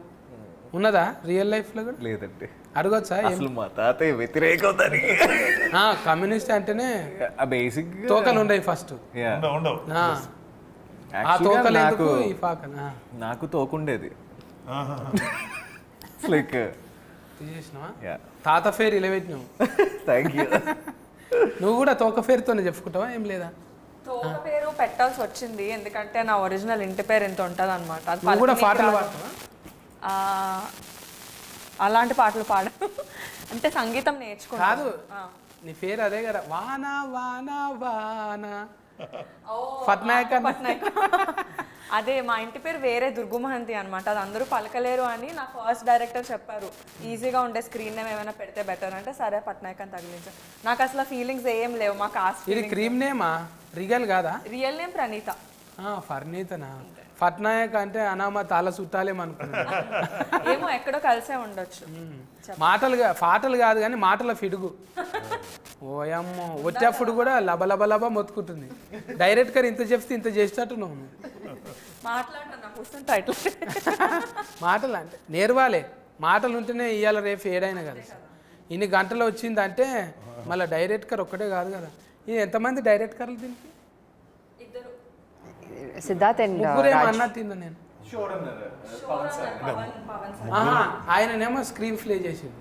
ఉన్నదా రియల్ లైఫ్లో కూడా? లేదండి. అడగొచ్చా? అసలు మా తాతయ్య వ్యతిరేకం దానికి. కమ్యూనిస్ట్ అంటేనే బేసిక్ తోకలు ఉండవు ఫస్ట్. ఉండవు. ఆ తోకలు ఎందుకు ఈ పాకన? నాకు తోకుండేది. లైక్ తీసేసినావా? తాత ఫేర్ ఇలా పెట్టినావు. Thank you. నువ్వు కూడా తోక ఫేర్తోనే చెప్పుకుంటావా? ఏం లేదా? తోక పేరు పెట్టాల్సి వచ్చింది ఎందుకంటే నా ఒరిజినల్ ఇంటి పేరు ఎంత ఉంటుంది అనమాట. నువ్వు కూడా పాటలు పాడతావా? అలాంటి పాటలు పాడ అంటే సంగీతం నేర్చుకుంటా. కాదు, నీ పేరు అదే కదా, వానా వానా వానా పట్నాయక్. అదే మా ఇంటి పేరు వేరే దుర్గుమహంతి అనమాట, అది అందరూ పలకలేరు అని నా ఫస్ట్ డైరెక్టర్ చెప్పారు. ఈజీగా ఉండే స్క్రీన్ నేమ్ ఏమైనా పెడితే బెటర్ అంటే సరే పట్నాయక్ అని తగిలించాను. నాకు అసలు ఫీలింగ్స్ ఏం లేవు. మా కాస్ట్ ఇది క్రీమ్ నేమా, రియల్ కాదా? Real name Praneetha. ఫర్నీతనా? పట్నాయక్ అంటే అనామా తాళ చుట్టాలేమనుకున్నా. ఏమో ఎక్కడో కలిసే ఉండొచ్చు. పాటలు కాదు కానీ మాటల ఫిడుగు. ఓయమ్మో, వచ్చేప్పుడు కూడా లబ లబ లబ మొత్తుకుంటుంది. డైరెక్ట్గా ఇంత చెప్తే ఇంత చేసేటట్టు నువ్వు మాటలు అంటే నేర్వాలే. మాటలు ఉంటేనే ఇవాళ రేపు ఏడైనా కదా. ఇన్ని గంటలు వచ్చిందంటే మళ్ళీ డైరెక్టర్ ఒక్కటే కాదు కదా. ఇది ఎంతమంది డైరెక్టర్లు దీనికి? సిద్ధార్థ్ అండ్ ముగ్గురేమో అన్నట్టిందా నేను. ఆయననేమో స్క్రీన్ ప్లే చేసింది.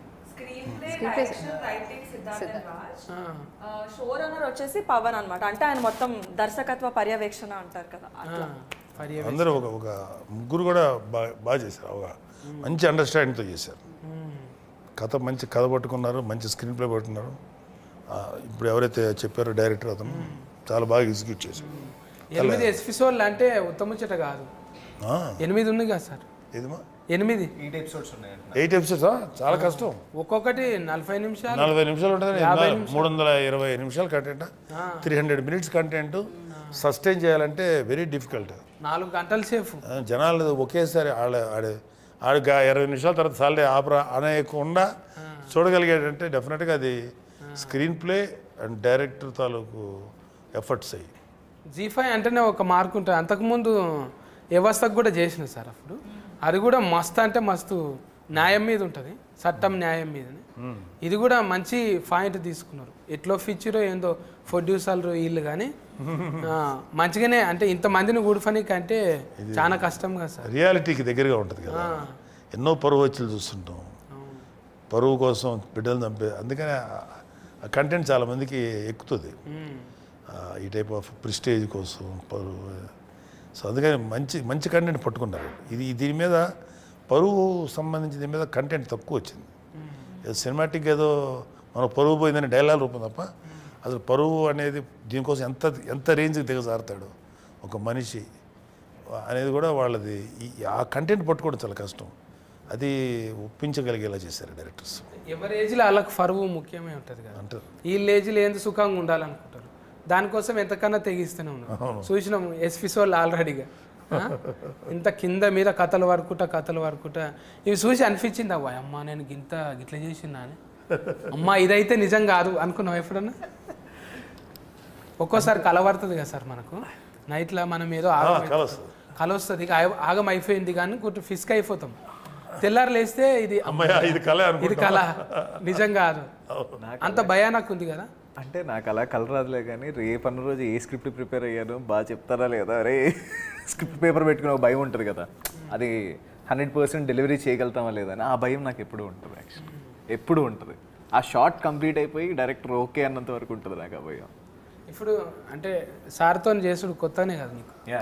షో రన్నర్ వచ్చేసి పవన్ అనమాట. అంటే ఆయన మొత్తం దర్శకత్వ పర్యవేక్షణ అంటారు కదా. అందరూ ఒక ముగ్గురు కూడా బాగా చేశారు. ఒక మంచి అండర్స్టాండింగ్తో చేశారు. మంచి కథ పట్టుకున్నారు, మంచి స్క్రీన్ ప్లే పట్టుకున్నారు. ఇప్పుడు ఎవరైతే చెప్పారో డైరెక్టర్ అతను చాలా బాగా ఎగ్జిక్యూట్ చేశారు. 8 ఎపిసోడ్లు అంటే ఉత్తముచ్చట కాదు. 8 ఉంది కదా సార్. ఏదిమా 8 8 ఎపిసోడ్స్ ఉన్నాయంట. 8 ఎపిసోడ్స్ చాలా కష్టం. ఒక్కొక్కటి 40 నిమిషాలు 40 నిమిషాలు ఉంటుంది. 320 నిమిషాలు కంటెంట్, 300 మినిట్స్ కంటెంట్ సస్టైన్ చేయాలంటే వెరీ డిఫికల్ట్. 4 గంటల సేపు జనాలు ఒకేసారి ఆడు 20 నిమిషాల తర్వాత సాలరీ ఆపరా అనేయకుండా చూడగలిగేటంటే డెఫినెట్గా అది స్క్రీన్ ప్లే అండ్ డైరెక్టర్ తాలూకు ఎఫర్ట్స్ అయ్యి. G5 అంటేనే ఒక మార్క్ ఉంటుంది. అంతకుముందు వ్యవస్థకు కూడా చేసిన సార్ అప్పుడు. అది కూడా మస్తు అంటే మస్తు న్యాయం మీద ఉంటుంది, చట్టం న్యాయం మీదని. ఇది కూడా మంచి పాయింట్ తీసుకున్నారు. ఎట్లో ఫీచరో ఏందో ప్రొడ్యూసర్లు వీళ్ళు కానీ మంచిగానే అంటే ఇంతమందిని కూడిపనికి అంటే చాలా కష్టం కదా సార్. రియాలిటీకి దగ్గరగా ఉంటుంది కదా. ఎన్నో పరువు వచ్చులు చూస్తుంటాం, పరువు కోసం బిడ్డలు చంపే. అందుకనే ఆ కంటెంట్ చాలా మందికి ఎక్కుతుంది ఈ టైప్ ఆఫ్ ప్రిస్టేజ్ కోసం పరువు. సో అందుకని మంచి మంచి కంటెంట్ పట్టుకున్నారు. దీని మీద పరువు సంబంధించి దీని మీద కంటెంట్ తక్కువ వచ్చింది. సినిమాటిక్ ఏదో మన పరువు పోయిందని డైలాగ్ రూపం తప్ప అసలు పరువు అనేది దీనికోసం ఎంత రేంజ్కి దిగజారుతాడు ఒక మనిషి అనేది కూడా వాళ్ళది ఆ కంటెంట్ పట్టుకోవడం చాలా కష్టం. అది ఒప్పించగలిగేలా చేశారు డైరెక్టర్స్. ఎవరి ఏజ్లో వాళ్ళకి పరువు ముఖ్యమే ఉంటుంది కదా. అంటారు వీళ్ళ ఏజ్లో ఏంది సుఖంగా ఉండాలనుకుంటారు, దానికోసం ఎంతకన్నా తెగిస్తూనే ఉన్నాం. చూసినాము ఎస్పిసోళ్ళు ఆల్రెడీగా ఇంత కింద మీద కథలు వరకుట ఇవి చూసి అనిపించింది అవ్వ అమ్మ నేను గిట్లా చేసినా అని. అమ్మ ఇదైతే నిజం కాదు అనుకున్నాం ఎప్పుడన్నా. ఒక్కోసారి కల పడుతుంది కదా సార్ మనకు. నైట్లో మనం ఏదో కల వస్తుంది, ఇక ఆగం అయిపోయింది కానీ కొంచెం ఫిస్క్ అయిపోతాం. తెల్లారు లేస్తే ఇది కళ నిజం కాదు. అంత భయానకు ఉంది కదా. అంటే నాకు అలా కలర్ రాదులే కానీ రేపన్న రోజు ఏ స్క్రిప్ట్ ప్రిపేర్ అయ్యాను బాగా చెప్తారా లేదా, అరే స్క్రిప్ట్ పేపర్ పెట్టుకునే ఒక భయం ఉంటుంది కదా, అది 100% డెలివరీ చేయగలుగుతామా లేదా అని ఆ భయం నాకు ఎప్పుడు ఉంటుంది. యాక్చువల్లీ ఎప్పుడు ఉంటుంది. ఆ షార్ట్ కంప్లీట్ అయిపోయి డైరెక్టర్ ఓకే అన్నంత వరకు ఉంటుంది నాకు ఆ భయం. ఇప్పుడు అంటే సార్తో చేసుడు కొత్తనే కదా నీకు. యా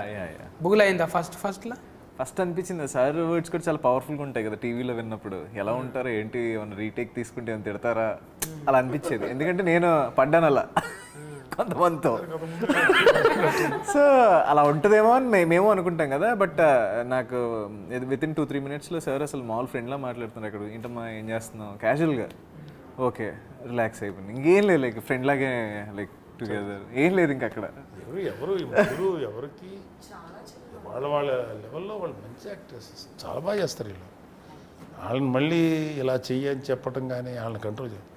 బుగులు అయిందా ఫస్ట్లో? ఫస్ట్ అనిపించింది సార్ వర్డ్స్ కూడా చాలా పవర్ఫుల్గా ఉంటాయి కదా టీవీలో విన్నప్పుడు. ఎలా ఉంటారో ఏంటి, ఏమన్నా రీటేక్ తీసుకుంటే ఏమైనా తిడతారా అలా అనిపించేది. ఎందుకంటే నేను పడ్డాను అలా కొంతమందితో. సో అలా ఉంటుందేమో అని మేము అనుకుంటాం కదా. బట్ నాకు వితిన్ 2-3 మినిట్స్లో సార్ అసలు మామూలు ఫ్రెండ్లా మాట్లాడుతున్నారు. అక్కడ ఏంటమ్మా ఏం చేస్తున్నాం క్యాజువల్గా, ఓకే రిలాక్స్ అయిపోయింది. ఇంకేం లేదు, లైక్ ఫ్రెండ్ లాగే లైక్ టుగెదర్, ఏం లేదు ఇంకా అక్కడ. ఎవరికి వాళ్ళ లెవెల్లో వాళ్ళు మంచి యాక్టర్స్, చాలా బాగా చేస్తారు వీళ్ళు. వాళ్ళని మళ్ళీ ఇలా చెయ్యని చెప్పటం కానీ వాళ్ళని కంట్రోల్ చేయాలి.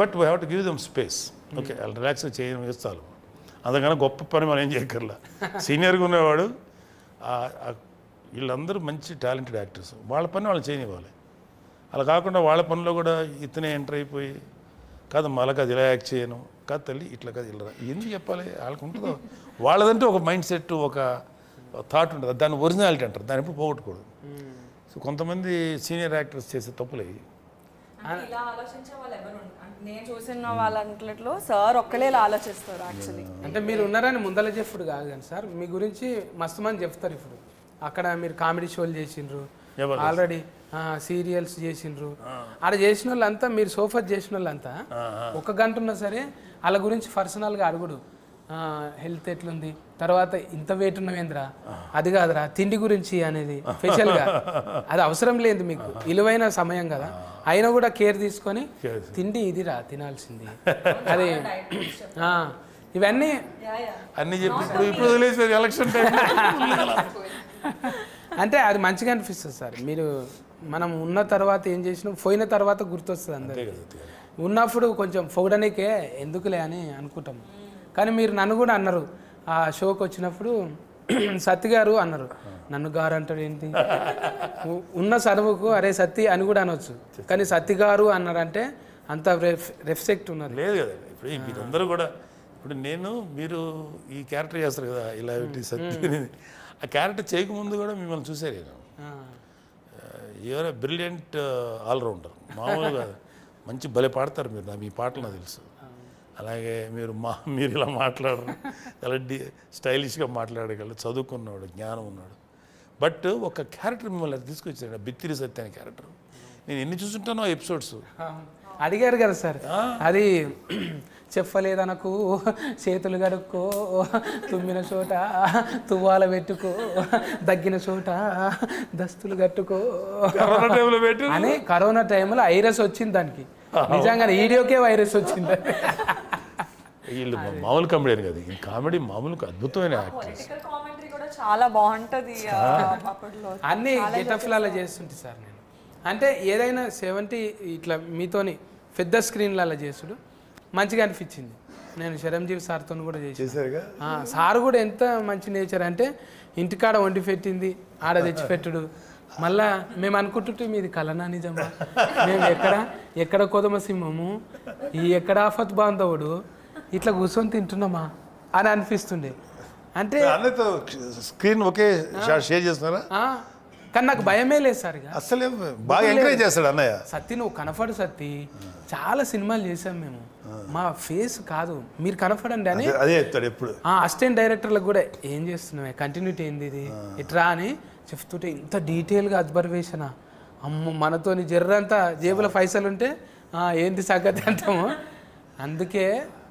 But we have to give them space. Okay వాళ్ళు రిలాక్స్గా చేయడం వేస్తాను. అందుకని గొప్ప పని మనం ఏం చేయక్కర్లా. సీనియర్గా ఉన్నవాడు వీళ్ళందరూ మంచి టాలెంటెడ్ యాక్టర్స్, వాళ్ళ పని వాళ్ళు చేయనివ్వాలి. అలా కాకుండా వాళ్ళ పనిలో కూడా ఇతనే ఎంటర్ అయిపోయి కాదు మళ్ళీ అది ఇలా యాక్ట్ చేయను కాదు తల్లి ఇట్లా కాదు ఇలా ఎందుకు చెప్పాలి. వాళ్ళకి ఉంటుందో వాళ్ళదంటే ఒక మైండ్ సెట్, ఒక థాట్ ఉంటుంది. దాన్ని ఒరిజినాలిటీ అంటారు, దాన్ని ఎప్పుడు పోగొట్టుకోడు. సో కొంతమంది సీనియర్ యాక్టర్స్ చేసే తప్పులు అయ్యి ఇలా ఆలోచించే వాళ్ళు ఎవరు నేను చూసిన వాళ్ళంట్లో సార్ ఒక్కలే ఇలా ఆలోచిస్తారు యాక్చువల్లీ. అంటే మీరు ఉన్నారని ముందల చెప్పుడు కాదు కానీ సార్ మీ గురించి మస్తు మంది చెప్తారు. ఇప్పుడు అక్కడ మీరు కామెడీ షోలు చేసిండ్రు, ఆల్రెడీ సీరియల్స్ చేసిండ్రు. ఆడ చేసిన వాళ్ళంతా మీరు సోఫర్ చేసిన వాళ్ళంతా 1 గంట ఉన్నా సరే వాళ్ళ గురించి పర్సనల్గా అడుగుడు. హెల్త్ ఎట్లుంది, తర్వాత ఇంత వెయిట్ ఉన్నవేంద్రా, అది కాదురా తిండి గురించి అనేది స్పెషల్గా. అది అవసరం లేదు మీకు, విలువైన సమయం కదా. అయినా కూడా కేర్ తీసుకొని తిండి ఇదిరా తినాల్సింది అది ఇవన్నీ అన్నీ చెప్పి ఇప్పుడు వదిలేసారు ఎలక్షన్ టైం. అంటే అది మంచిగా అనిపిస్తుంది సార్. మీరు మనం ఉన్న తర్వాత ఏం చేసినా పోయిన తర్వాత గుర్తొస్తుంది అందరికీ. ఉన్నప్పుడు కొంచెం పొగడనికే ఎందుకులే అని అనుకుంటాం. కానీ మీరు నన్ను కూడా అన్నారు ఆ షోకి వచ్చినప్పుడు, సత్తి గారు అన్నారు. నన్ను గారు అంటారు ఏంటి, ఉన్న చదువుకు అరే సత్తి అని కూడా అనొచ్చు, కానీ సత్తి గారు అన్నారంటే అంత రెస్పెక్ట్ ఉన్నారు. లేదు కదా ఇప్పుడు మీరందరూ కూడా. ఇప్పుడు మీరు ఈ క్యారెక్టర్ చేస్తారు కదా ఇలా సత్తి, ఆ క్యారెక్టర్ చేయకముందు కూడా మిమ్మల్ని చూసారు నేను. You're brilliant allrounder. మామూలుగా మంచి భలే పాడతారు మీరు, మీ పాటలు నాకు తెలుసు. అలాగే మీరు ఇలా మాట్లాడరు, చాలా స్టైలిష్గా మాట్లాడగలరు, చదువుకున్నాడు, జ్ఞానం ఉన్నాడు. బట్ ఒక క్యారెక్టర్ మిమ్మల్ని తీసుకొచ్చాడు, బిత్తిరి సత్య అనే క్యారెక్టర్. నేను ఎన్ని చూసుంటానో ఎపిసోడ్స్. అడిగారు కదా సార్, అది చెప్పలేదనకు చేతులు కడుక్కో, తుమ్మిన చోట తువ్వాల పెట్టుకో, దగ్గిన చోట దస్తులు కట్టుకో అని. కరోనా టైంలో వైరస్ వచ్చింది దానికి, నిజంగా వీడియోకే వైరస్ వచ్చింది. వీళ్ళు మామూలు కామెడీ కదా, ఈ కామెడీ మామూలు అద్భుతమైన యాక్టర్స్. కామెంటరీ కూడా చాలా బాగుంటది అప్పట్లో. అన్ని గెటఫ్లలో చేస్తుంటే సార్ నేను, అంటే ఏదైనా 70 ఇట్లా మీతోని పెద్ద స్క్రీన్లలో చేసుడు మంచిగా అనిపించింది. నేను చిరంజీవి సార్తో కూడా చేశారుగా. సార్ కూడా ఎంత మంచి నేచర్ అంటే ఇంటికాడ వండి పెట్టింది ఆడ తెచ్చిపెట్టుడు. మళ్ళా మేము అనుకుంటుంటే మీది కలనా నిజమా, మేము ఎక్కడ కొదమ సింహము, ఈ ఎక్కడ ఆఫత్ బాంధవుడు, ఇట్లా కూర్చొని తింటున్నామా అని అనిపిస్తుండే. అంటే స్క్రీన్ ఒకే షేర్ చేస్తున్నారా? కానీ నాకు భయమే లేదు సార్. ఇక అసలే బాగా ఎంకరేజ్ చేస్తాడు అన్నయ్య. సత్తి నువ్వు కనపడు సత్తి, చాలా సినిమాలు చేసాం మేము, మా ఫేస్ కాదు మీరు కనపడండి అని అదే చెప్తాడు ఎప్పుడు. అసిస్టెంట్ డైరెక్టర్లకు కూడా ఏం చేస్తున్నావు, కంటిన్యూటీ ఏంది ఇది ఇట్రా అని చెప్తుంటే ఇంత డీటెయిల్గా అబ్జర్వేషనా. అమ్మ మనతోని జర్రంతా జేబుల పైసలు ఉంటే ఏంది సంగతి అంటాము. అందుకే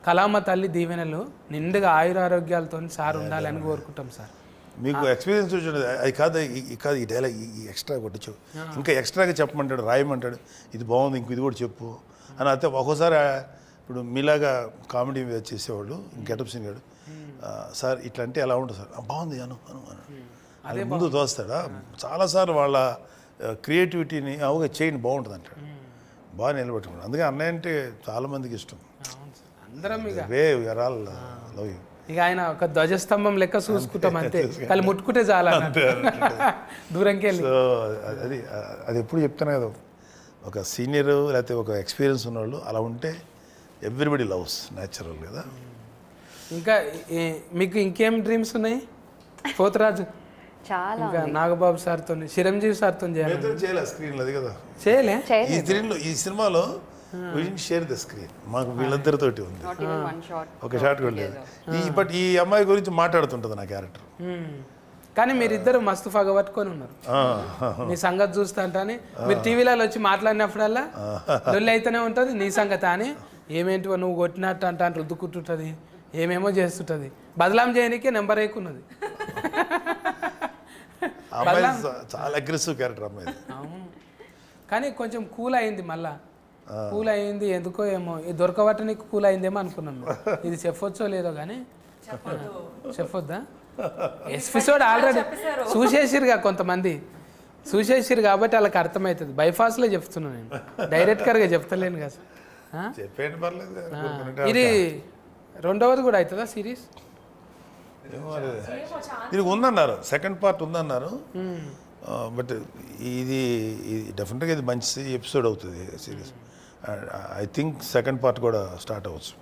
కళామ తల్లి దీవెనలు నిండుగా ఆయురారోగ్యాలతో సార్ ఉండాలని కోరుకుంటాం సార్. మీకు ఎక్స్పీరియన్స్ వచ్చింది అది కాదు, ఈ డైలాగ్ ఈ ఎక్స్ట్రా కొట్టించు, ఇంకా ఎక్స్ట్రాగా చెప్పమంటాడు, రాయమంటాడు, ఇది బాగుంది ఇంక ఇది కూడా చెప్పు అని. అయితే ఒక్కోసారి ఇప్పుడు మీలాగా కామెడీ చేసేవాళ్ళు గెటప్ సీన్ గాడు, సార్ ఇట్లా అంటే ఎలా ఉంటుంది సార్, బాగుంది అను అను అను అది ముందు తోస్తాడా. చాలాసార్లు వాళ్ళ క్రియేటివిటీని అవుగా చేయండి బాగుంటుంది అంటాడు, బాగా నిలబెట్టుకున్నాడు. అందుకే అన్నయ్య అంటే చాలామందికి ఇష్టం. అందరం లవ్ యూ. ఇక ఆయన ఒక ధ్వజస్తంభం లెక్క చూసుకుంటాం అంతే, కానీ ముట్టుకుంటే చాలా దూరంకి వెళ్ళి. సో అది ఎప్పుడు చెప్తాను కదా, ఒక సీనియర్ లేకపోతే ఒక ఎక్స్పీరియన్స్ ఉన్నవాళ్ళు అలా ఉంటే ఎవ్రీబడి లవ్స్ న్యాచురల్ కదా. ఇంకా మీకు ఇంకేం డ్రీమ్స్ ఉన్నాయి పోతరాజు? చాలా ఇంకా నాగబాబు సార్తో చిరంజీవి సార్తో చేయలే స్క్రీన్ అది కదా, చేయలే ఈ స్క్రీన్లో ఈ సినిమాలో షేర్ ద స్క్రీన్ మాకు వీళ్ళిద్దరితోటి ఉంది, ఒక షాట్ కూడా లేదు. బట్ ఈ అమ్మాయి గురించి మాట్లాడుతుంటుంది నా క్యారెక్టర్. కానీ మీరిద్దరు మస్తు పగబట్టుకొని ఉన్నారు. నీ సంగతి చూస్తా అని మీరు టీవీలలో వచ్చి మాట్లాడినప్పుడల్లా లొల్లి అయితేనే ఉంటుంది. నీ సంగతి అని ఏమేంటివో నువ్వు కొట్టినట్టు అంటే రుద్దుకుంటుంటుంది, ఏమేమో చేస్తుంటుంది. బదలాం చేయడానికే నెంబర్ ఎక్కున్నది. చాలా అగ్రెసివ్ క్యారెక్టర్ అమ్మాయి. అవును, కానీ కొంచెం కూల్ అయింది, మళ్ళా కూల్ అయింది ఎందుకో ఏమో. ఇది దొరకబట్టనికి కూల్ అయిందేమో అనుకున్నాం. ఇది చెప్పొచ్చో లేదో కానీ చెప్పొద్దా? ఎపిసోడ్ ఆల్రెడీ చూసేసిరుగా, కొంతమంది చూసేసిరు కాబట్టి వాళ్ళకి అర్థమవుతుంది. బైఫాస్లో చెప్తున్నాను నేను, డైరెక్ట్గా చెప్తలేను కదా. చెప్పేయండి పర్లేదు. ఇది రెండవది కూడా అవుతుందా సిరీస్? ఇది ఉందన్నారు, సెకండ్ పార్ట్ ఉందన్నారు. బట్ ఇది డెఫినెట్గా ఇది మంచి ఎపిసోడ్ అవుతుంది series. I think second part కూడా స్టార్ట్ అవ్వచ్చు,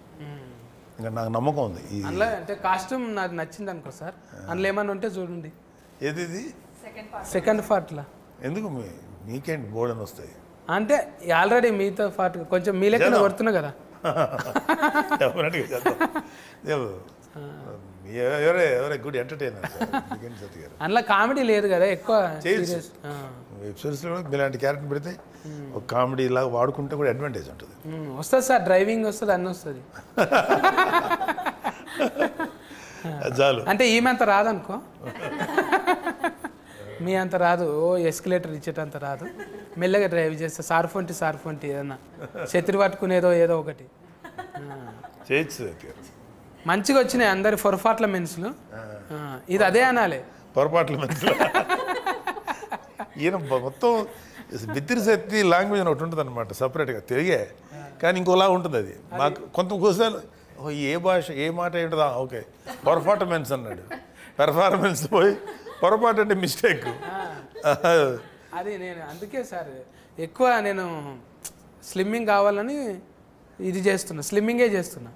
ఇంకా నాకు నమ్మకం ఉంది. అందులో అంటే కాస్ట్యూమ్ నాకు నచ్చింది అనుకో సార్, అందులో ఏమన్నా ఉంటే చూడండి. ఏది ఇది సెకండ్ పార్ట్లో ఎందుకు మీకేంటి బోర్డు అని వస్తాయి అంటే ఆల్రెడీ మీతో పాటు కొంచెం మీ లెక్కన కొడుతున్నా కదా. డెఫినెట్గా చేద్దాం. ఎవరే గుడ్ ఎంటర్టైనర్ అందులో కామెడీ లేదు కదా ఎక్కువ. వెబ్ సిరీస్లో కూడా మీలాంటి క్యారెక్టర్ పెడితే ఒక కామెడీ లాగా వాడుకుంటే కూడా అడ్వాంటేజ్ ఉంటుంది. వస్తుంది సార్, డ్రైవింగ్ వస్తుంది, అన్నీ వస్తుంది. చాలు అంటే ఈమె అంత రాదనుకో, మీ అంత రాదు. ఎస్కలేటర్ ఇచ్చేటంత రాదు, మెల్లగా డ్రైవ్ చేస్తే సార్ఫొంటి ఏదన్నా చెత్రి పట్టుకునేదో ఏదో ఒకటి చేయొచ్చు. మంచిగా వచ్చినాయి అందరి పొరపాట్ల మెన్సులు. ఇది అదే అనాలి, పొరపాట్ల మెన్సులు. ఈయన మొత్తం బిత్తిరి శక్తి లాంగ్వేజ్ అని ఒకటి ఉంటుంది అనమాట సపరేట్గా తెలిగే, కానీ ఇంకోలా ఉంటుంది అది. మాకు కొంతకోసారి ఏ భాష ఏ మాట ఏంటదా, ఓకే పర్ఫార్మెన్స్ అన్నాడు, పెర్ఫార్మెన్స్ పోయి పొరపాటు అంటే మిస్టేక్. అది నేను అందుకే సార్ ఎక్కువ నేను స్లిమ్మింగ్ కావాలని ఇది చేస్తున్నా, స్లిమ్మింగే చేస్తున్నా.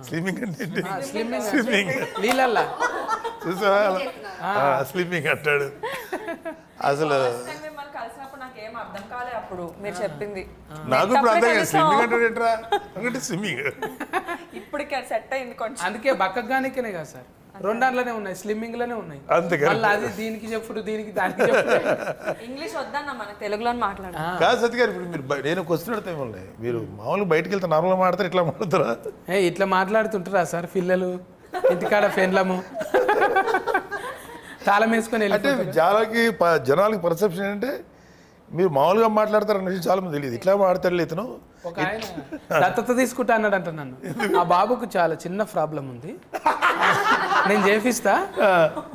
స్లిమ్మింగ్ అంటే స్లిమ్మింగ్ నీళ్ళల్లా చూసా స్లిమ్మింగ్ అంటాడు. అసలు కలిసినప్పుడు నాకేం అర్థం కాలే అప్పుడు మీరు చెప్పింది. నాకు ఇప్పుడు అర్థం కాదు స్లిమ్మింగ్ అంటే స్విమ్మింగ్. ఇప్పుడు సెట్ అయింది కొంచెం. అందుకే బక్కగానికనే కదా సార్ రెండాట్లోనే ఉన్నాయి, స్లిమ్మింగ్లోనే ఉన్నాయి. అంతే కదా. మళ్ళీ అది దీనికి చెప్పుడు, దీనికి దానికి చెప్పుడు. ఇంగ్లీష్ వద్దన్న మనకు తెలుగులో మాట్లాడాలి. కాదు సత్య గారు, ఇప్పుడు మీరు నేను క్వశ్చన్ అడితే మిమ్మల్ని, మీరు మామూలుగా బయటకు వెళ్తే నార్మల్గా మాట్లాడతారు, ఇట్లా మాట్లాడతారా? ఇట్లా మాట్లాడుతుంటారా సార్ పిల్లలు ఇంటికాడ ఫెన్లము తాళం వేసుకొని అంటే వెళ్ళిపోతారు. జనాలకి పర్సెప్షన్ ఏంటంటే మీరు మామూలుగా మాట్లాడతారు అనే విషయం చాలా మంది తెలియదు. ఇట్లా మాట్లాడతాడు ఇతను. ఒక ఆయన దత్తత తీసుకుంటా అన్నాడంట నన్ను. ఆ బాబుకు చాలా చిన్న ప్రాబ్లం ఉంది, నేను చేపిస్తా,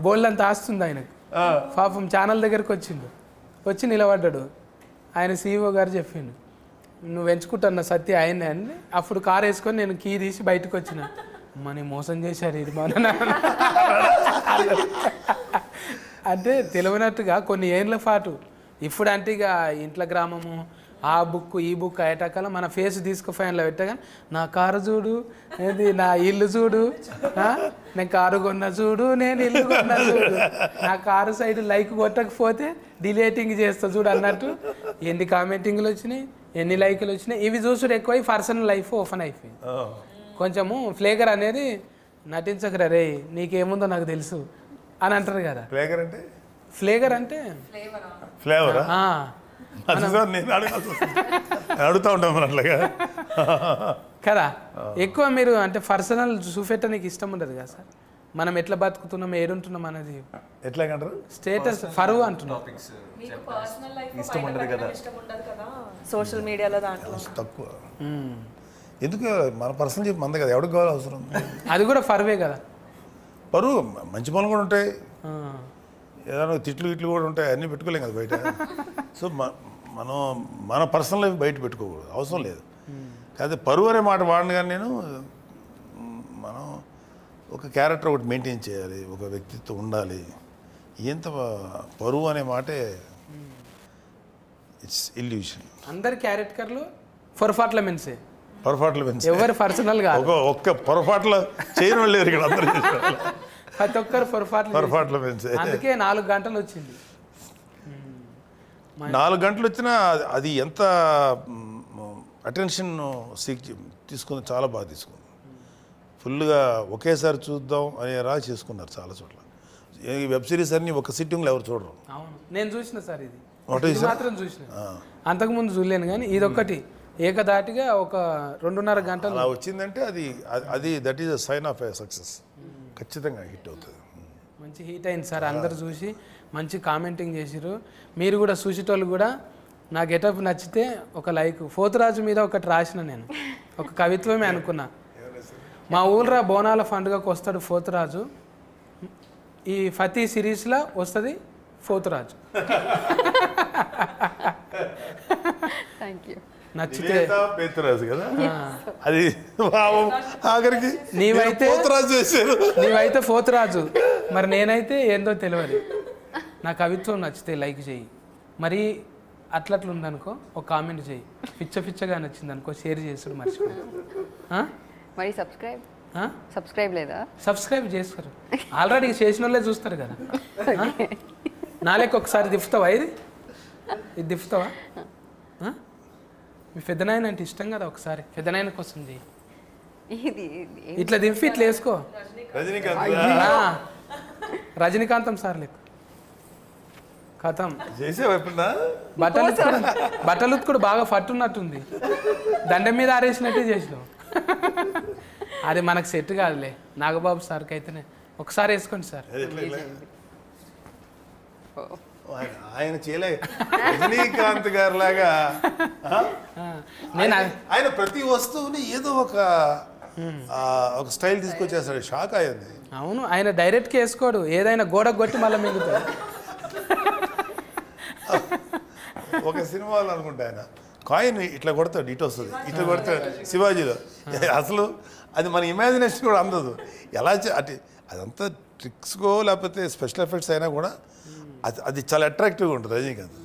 బోల్డ్ అంత ఆస్తుంది ఆయనకు. పాపం ఛానల్ దగ్గరకు వచ్చి నిలబడ్డాడు. ఆయన CEO గారు చెప్పిండు, నువ్వు ఎంచుకుంటున్న సత్య ఆయనే అని. అప్పుడు కారు వేసుకొని నేను కీ తీసి బయటకు వచ్చిన. మనీ మోసం చేశారు ఇది మన అంటే తెలియనట్టుగా కొన్ని ఏళ్ళ పాటు. ఇప్పుడు అంటే ఇక ఇంట్లో గ్రామము, ఆ బుక్ ఈ బుక్ అయ్యేటకాల మన ఫేస్ తీసుకుపోయినలో పెట్టగా, నా కారు చూడు, ఏది నా ఇల్లు చూడు, నేను కారు కొన్నా చూడు, నేను ఇల్లు కొన్నా చూడు, నా కారు సైడ్ లైక్ కొట్టకపోతే డిలేటింగ్ చేస్తా చూడు అన్నట్టు ఎన్ని కామెంటింగ్లు వచ్చినాయి, ఎన్ని లైకులు వచ్చినాయి. ఇవి చూసుడు ఎక్కువ, పర్సనల్ లైఫ్ ఓపెన్ అయిపోయింది. కొంచెము ఫ్లేగర్ అనేది నటించకరా రే, నీకేముందో నాకు తెలుసు అని అంటారు కదా. ఫ్లేగర్ అంటే ఫ్లేవరా? నేను అడుగుతా ఉంటాను మరి అట్లాగా కదా. ఎక్కువ మీరు అంటే పర్సనల్ చూపెట్టడానికి ఇష్టం ఉండదు కదా సార్. మనం ఎట్లా బతుకుతున్నాం, ఏడుంటున్నాం అనేది ఎట్లాగంటారు, స్టేటస్ ఫరువు అంటున్నాం. ఇష్టం ఉండదు కదా సోషల్ మీడియాలో దాంట్లో తక్కువ. ఎందుకు మన పర్సనల్ చెప్పి మంది కదా, ఎవరికి కావాలి అవసరం. అది కూడా ఫరువే కదా. పరువు మంచి పనులు కూడా ఉంటాయి, ఏదైనా తిట్లు గిట్లు కూడా ఉంటాయి, అన్నీ పెట్టుకోలేం కదా బయట. సో మనం మన పర్సనల్ లైఫ్ బయట పెట్టుకోకూడదు, అవసరం లేదు. కాకపోతే పరువు అనే మాట వాడిన కానీ నేను, మనం ఒక క్యారెక్టర్ ఒకటి మెయింటైన్ చేయాలి, ఒక వ్యక్తిత్వం ఉండాలి. ఎంత పరువు అనే మాటే ఇట్స్ ఇల్యూషన్. అందరి క్యారెక్టర్లు పొరపాట్ల మెన్సే, పొరపాట్లు పెంచి ఎవరు పర్సనల్ కాదు. ఒక్క పొరపాట్లు చేయని వాళ్ళు లేరు ఇక్కడ, అందరూ ప్రతి ఒక్కరు పొరపాట్లు పెంచి. అందుకే 4 గంటలు వచ్చింది. 4 గంటలు వచ్చినా అది ఎంత అటెన్షన్ తీసుకుంది, చాలా బాగా తీసుకుంది. ఫుల్గా ఒకేసారి చూద్దాం అనేలా చేసుకున్నారు చాలా చోట్ల. ఈ వెబ్ సిరీస్ అన్ని ఒక సిట్టింగ్లో ఎవరు చూడరు. అవును, నేను చూసిన సార్, ఇది మాత్రం చూసిన, అంతకుముందు చూడలేను. కానీ ఇదొక్కటి ఏకదాటిగా ఒక 2.5 గంటలు అలా వచ్చిందంటే అది that is a sign of a success. ఖచ్చితంగా హిట్ అవుతుంది. మంచి హిట్ అయింది సార్, అందరు చూసి మంచి కామెంటింగ్ చేసిరు. మీరు కూడా చూసేటోళ్ళు కూడా నా గెటప్ నచ్చితే ఒక లైక్. పోతురాజు మీద ఒకటి రాసిన, నేను ఒక కవిత్వమే అనుకున్నా. మా ఊళ్ళో బోనాల పండుగకు వస్తాడు పోతురాజు, ఈ ఫతీ సిరీస్లో వస్తుంది పోతురాజు. Thank you. నచ్చితే పేతురాజు కదా అది, ఆఖరికి నీవైతే పోతురాజు, మరి నేనైతే ఏందో తెలియదు. నా కవిత్వం నచ్చితే లైక్ చేయి, మరి అట్లట్లుందనుకో ఒక కామెంట్ చేయి, పిచ్చగా నచ్చింది అనుకో షేర్ చేసుడు మర్చిపో. మరి సబ్స్క్రైబ్ లేదా? సబ్స్క్రైబ్ చేస్తారు, ఆల్రెడీ చేసిన వాళ్ళే చూస్తారు కదా. నాలేక ఒకసారి దిఫ్తావా, ఇది దిఫ్తావా? మీ పెద్దనాయన అంటే ఇష్టం కదా, ఒకసారి పెద్దనాయన కోసం చేయి. ఇట్లా దింపి ఇట్లా వేసుకో, రజనీకాంతం సార్ లెక్క కథం. బట్టలు ఉత్తుకుడు బాగా పట్టున్నట్టుంది, దండం మీద ఆరేసినట్టే చేసినావు. అది మనకు సెట్ కాదులే, నాగబాబు సార్కి అయితేనే. ఒకసారి వేసుకోండి సార్. ఆయన చేయలే, రజనీకాంత్ గారు లాగా ఆయన ప్రతి వస్తువుని ఏదో ఒక స్టైల్ తీసుకొచ్చేస్తాడు. షాక్ అయ్యింది. అవును, ఆయన డైరెక్ట్గా వేసుకోడు, ఏదైనా గోడ కొట్టి మళ్ళీ మిగుతాడు. ఒక సినిమాలో అనుకుంటా ఆయన కాయిన్ ఇట్లా కొడతాడు, ఇటు వస్తుంది, ఇట్లా కొడతాడు శివాజీలో. అసలు అది మన ఇమాజినేషన్ కూడా అందదు. ఎలా అంటే అదంతా ట్రిక్స్కో లేకపోతే స్పెషల్ ఎఫెక్ట్స్ అయినా కూడా అది చాలా అట్రాక్టివ్గా ఉంటుంది రజనీకాంత్.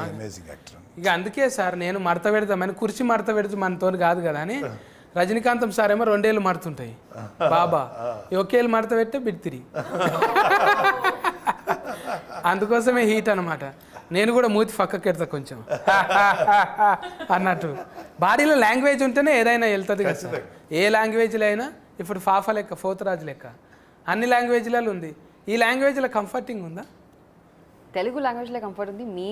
Amazing actor. ఇక అందుకే సార్ నేను మడత పెడతామని, కుర్చీ మడత పెడితే మనతో కాదు కదా అని. రజనీకాంతం సార్ ఏమో 2 ఏళ్ళు మడుతుంటాయి, బాబా ఒకేళ్ళు మడత పెట్టే బిడ్తిరి. అందుకోసమే హీట్ అనమాట. నేను కూడా మూతి పక్కకెడతా కొంచెం అన్నట్టు. బాడీలో లాంగ్వేజ్ ఉంటేనే ఏదైనా వెళ్తుంది కదా సార్. ఏ లాంగ్వేజ్లో అయినా ఇప్పుడు ఫాఫా లెక్క, పోతురాజు లెక్క అన్ని లాంగ్వేజ్లలో ఉంది. ఈ లాంగ్వేజ్లో కంఫర్టింగ్ ఉందా? తెలుగు లాంగ్వేజ్లో కంఫర్ట్ ఉంది. మీ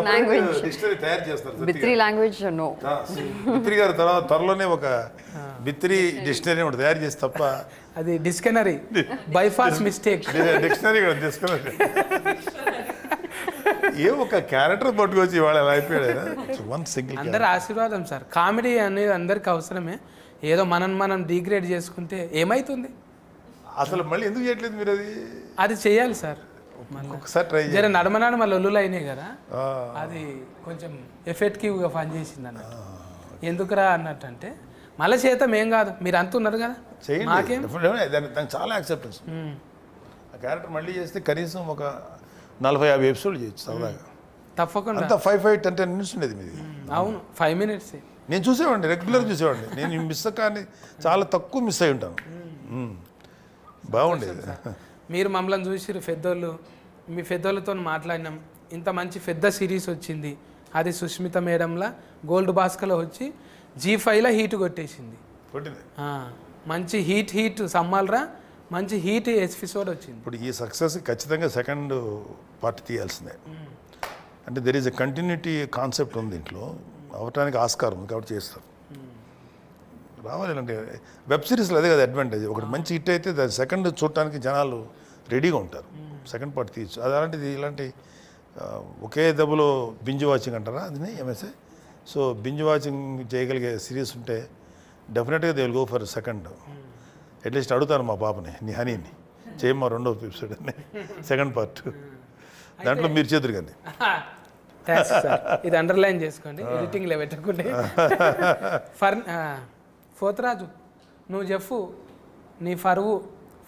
లాంగ్వేజ్ డిక్షనరీ తయారు చేస్తారు బిత్రి లాంగ్వేజ్ నో. బిత్రి గారు త్వరలోనే ఒక బిత్రి డిక్షనరీ ఒకటి తయారు చేసి తప్ప అది డిక్షనరీ బైఫాస్ మిస్టేక్. డిక్షనరీ కూడా డిక్షనరీ ఏ ఒక క్యారెక్టర్ పట్టుకొచ్చి ఇవాళ ఎలా అయిపోయాడు వన్ సింగిల్. అందరి ఆశీర్వాదం సార్. కామెడీ అనేది అందరికి అవసరమే. ఏదో మనం డిగ్రేడ్ చేసుకుంటే ఏమవుతుంది? అసలు మళ్ళీ ఎందుకు చేయట్లేదు మీరు? అది చేయాలి సార్. ఒకసారి ట్రై జర నడమనాడు మళ్ళీ ఒల్లులు అయినాయి కదా, అది కొంచెం ఎఫెక్టివ్గా పనిచేసింది అన్నట్టు. ఎందుకురా అన్నట్టు అంటే మళ్ళీ చేతం ఏం కాదు, మీరు అంత ఉన్నారు కదా మాకేం. దానికి చాలా యాక్సెప్టెన్స్. ఆ క్యారెక్టర్ మళ్ళీ చేస్తే కనీసం ఒక 40-50 ఎపిసోడ్లు చేయొచ్చు సరదాగా. తప్పకుండా. అంతా 5-10 మినిట్స్ ఉండేది మీది. అవును, 5 minutes. నేను చూసేవాడిని, రెగ్యులర్ చూసేవాడిని. నేను మిస్ కానీ చాలా తక్కువ మిస్ అయి ఉంటాను. బాగుండేది. మీరు మమ్మల్ని చూసిరు పెద్దోళ్ళు, మీ పెద్దోళ్ళతో మాట్లాడినాం. ఇంత మంచి పెద్ద సిరీస్ వచ్చింది, అది సుష్మిత మేడంలా గోల్డ్ బాస్కలో వచ్చి G5లో హీట్ కొట్టేసింది. మంచి హీట్ సమ్మాలరా, మంచి హీట్ ఎపిసోడ్ వచ్చింది. ఇప్పుడు ఈ సక్సెస్ ఖచ్చితంగా సెకండ్ పార్ట్ తీయాల్సిందే. అంటే there is a continuity concept ఉంది దీంట్లో, అవటానికి ఆస్కారం ఉంది కాబట్టి చేస్తారు. రావాలి అంటే వెబ్ సిరీస్లో అదే కదా అడ్వాంటేజ్. ఒకటి మంచి హిట్ అయితే దాని సెకండ్ చూడటానికి జనాలు రెడీగా ఉంటారు, సెకండ్ పార్ట్ తీయచ్చు. అది అలాంటిది ఇలాంటి ఒకే దెబ్బలో బింజ్ వాచింగ్ అంటారా అది ఎంఎస్ఏ. సో బింజ్ వాచింగ్ చేయగలిగే సిరీస్ ఉంటే డెఫినెట్గా they will go for second. At least అడుగుతాను మా పాపని, నీ హనీని చేయమ్మా 2వ ఎపిసోడ్ అని, సెకండ్ పార్ట్. దాంట్లో మీరు చేతురు కానీ ఇది అండర్లైన్ చేసుకోండి, ఎడిటింగ్లో పెట్టకుంటే. పోతరాజు నువ్వు చెప్పు, నీ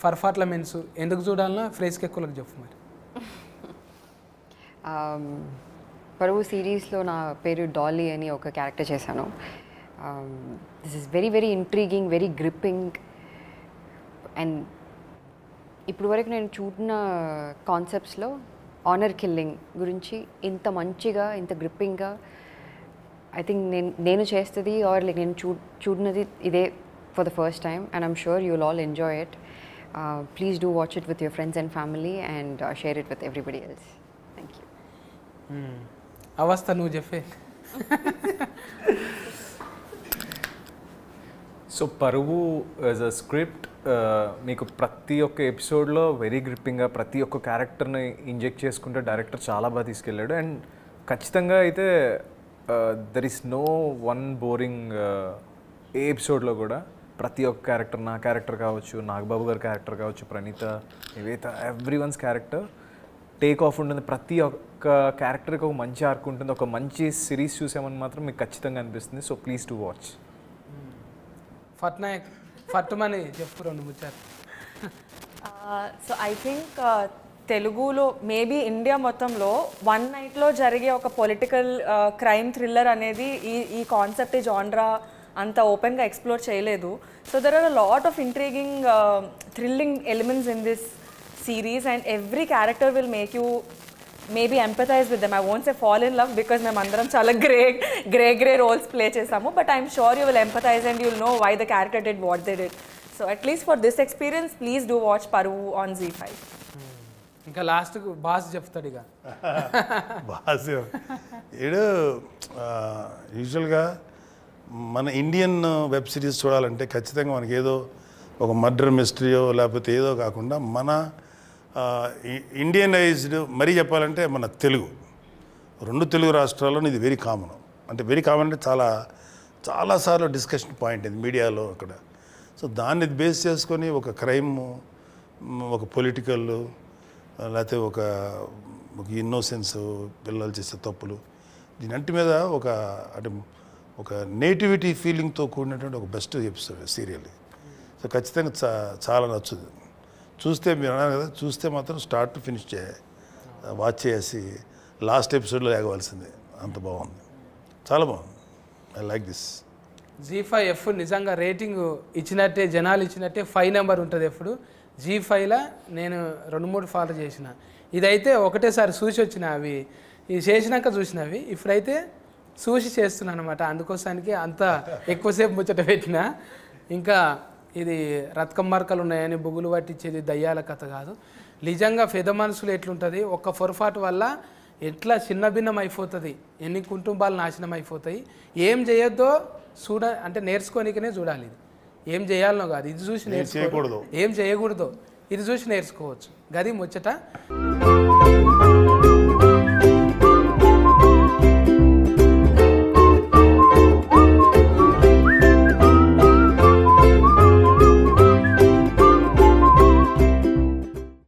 పర్ఫార్మెన్స్ ఎందుకు చూడాలన్నా ఫ్రేస్కి ఎక్కువలకు చెప్పు మరి. పరువు సిరీస్లో నా పేరు డాలీ అని ఒక క్యారెక్టర్ చేశాను. This is very very intriguing, very gripping. And ఇప్పుడు వరకు నేను చూడిన కాన్సెప్ట్స్లో ఆనర్ కిల్లింగ్ గురించి ఇంత మంచిగా, ఇంత గ్రిప్పింగ్గా ఐ థింక్ నేను చేస్తుంది ఆర్ లైక్ నేను చూడినది ఇదే for the first time. And I'm sure you will all enjoy it. Please do watch it with your friends and family and share it with everybody else. Thank you. అవస్థ నువ్వు చెప్పే. సో పరువు యాజ్ అ స్క్రిప్ట్ మీకు ప్రతి ఒక్క ఎపిసోడ్లో వెరీ గ్రిప్పింగ్గా ప్రతి ఒక్క క్యారెక్టర్ని ఇంజెక్ట్ చేసుకుంటే డైరెక్టర్ చాలా బాగా తీసుకెళ్ళాడు. అండ్ ఖచ్చితంగా అయితే there is no one boring ఏ ఎపిసోడ్లో కూడా. ప్రతి ఒక్క క్యారెక్టర్, నా క్యారెక్టర్ కావచ్చు, నాగబాబు గారి క్యారెక్టర్ కావచ్చు, Praneetha, Nivetha, everyone's character take off ఉంటుంది. ప్రతి ఒక్క క్యారెక్టర్కి ఒక మంచి ఆర్క్ ఉంటుంది. ఒక మంచి సిరీస్ చూసామని మాత్రం మీకు ఖచ్చితంగా అనిపిస్తుంది. So please to watch. ఫట్నాయక్ ఫట్టుమని చెప్పు 2 ముచ్చారు. సో ఐ థింక్ తెలుగులో మేబీ ఇండియా మొత్తంలో వన్ నైట్లో జరిగే ఒక పొలిటికల్ క్రైమ్ థ్రిల్లర్ అనేది ఈ కాన్సెప్ట్, ఈ జాన్రా అంత ఓపెన్గా ఎక్స్ప్లోర్ చేయలేదు. So there are a lot of intriguing thrilling elements in this series and every character will make you maybe empathize with them. I won't say fall in love because మేము అందరం చాలా gray roles play చేసాము, but I'm sure you will empathize and you'll know why the character did what they did. So at least for this experience, please do watch Paruvu on Z5. ఇంకా లాస్ట్కు బాస్ చెప్తాడు ఇక. బాస్ ఏడు యూజువల్గా మన ఇండియన్ వెబ్ సిరీస్ చూడాలంటే ఖచ్చితంగా మనకి ఏదో ఒక మర్డర్ మిస్టరీయో లేకపోతే ఏదో కాకుండా మన ఇండియనైజ్డ్ మరీ చెప్పాలంటే మన తెలుగు 2 తెలుగు రాష్ట్రాల్లో ఇది వెరీ కామన్. అంటే వెరీ కామన్ అంటే చాలాసార్లు డిస్కషన్ పాయింట్ ఇది మీడియాలో అక్కడ. సో దాన్ని బేస్ చేసుకొని ఒక క్రైమ్, ఒక పొలిటికల్, లేకపోతే ఒక ఇన్నోసెన్స్, పిల్లలు చేసే తప్పులు, దీనంటి మీద ఒక నేటివిటీ ఫీలింగ్తో కూడినటువంటి ఒక బెస్ట్ ఎపిసోడ్ సీరియల్. సో ఖచ్చితంగా చాలా నచ్చుతుంది. చూస్తే మీరు అన్నారు కదా, చూస్తే మాత్రం స్టార్ట్ టు ఫినిష్ వాచ్ చేసి లాస్ట్ ఎపిసోడ్లో లేగవలసిందే. అంత బాగుంది, చాలా బాగుంది. I like this. G5 నిజంగా రేటింగ్ ఇచ్చినట్టే, జనాలు ఇచ్చినట్టే 5 నెంబర్ ఉంటుంది ఎప్పుడు. G5లో నేను 2-3 ఫాలో చేసిన. ఇదైతే ఒకటేసారి చూసి వచ్చిన, అవి ఇది చేసినాక చూసినవి. ఇప్పుడైతే చూసి చేస్తున్నాను అనమాట. అందుకోసానికి అంత ఎక్కువసేపు ముచ్చట పెట్టిన. ఇంకా ఇది రత్కం మార్కలు ఉన్నాయని బుగులు పట్టించేది దయ్యాల కథ కాదు. నిజంగా పెద్ద మనసులు ఎట్లుంటుంది, ఒక్క పొరపాటు వల్ల ఎట్లా చిన్న భిన్నం అయిపోతుంది, ఎన్ని కుటుంబాలు నాశనం అయిపోతాయి. ఏం చేయొద్దో అంటే నేర్చుకోనికనే చూడాలి. ఇది ఏం చేయాలనో కాదు, ఇది చూసి నేర్చుకోకూడదు, ఏం చేయకూడదు ఇది చూసి నేర్చుకోవచ్చు. గది ముచ్చట.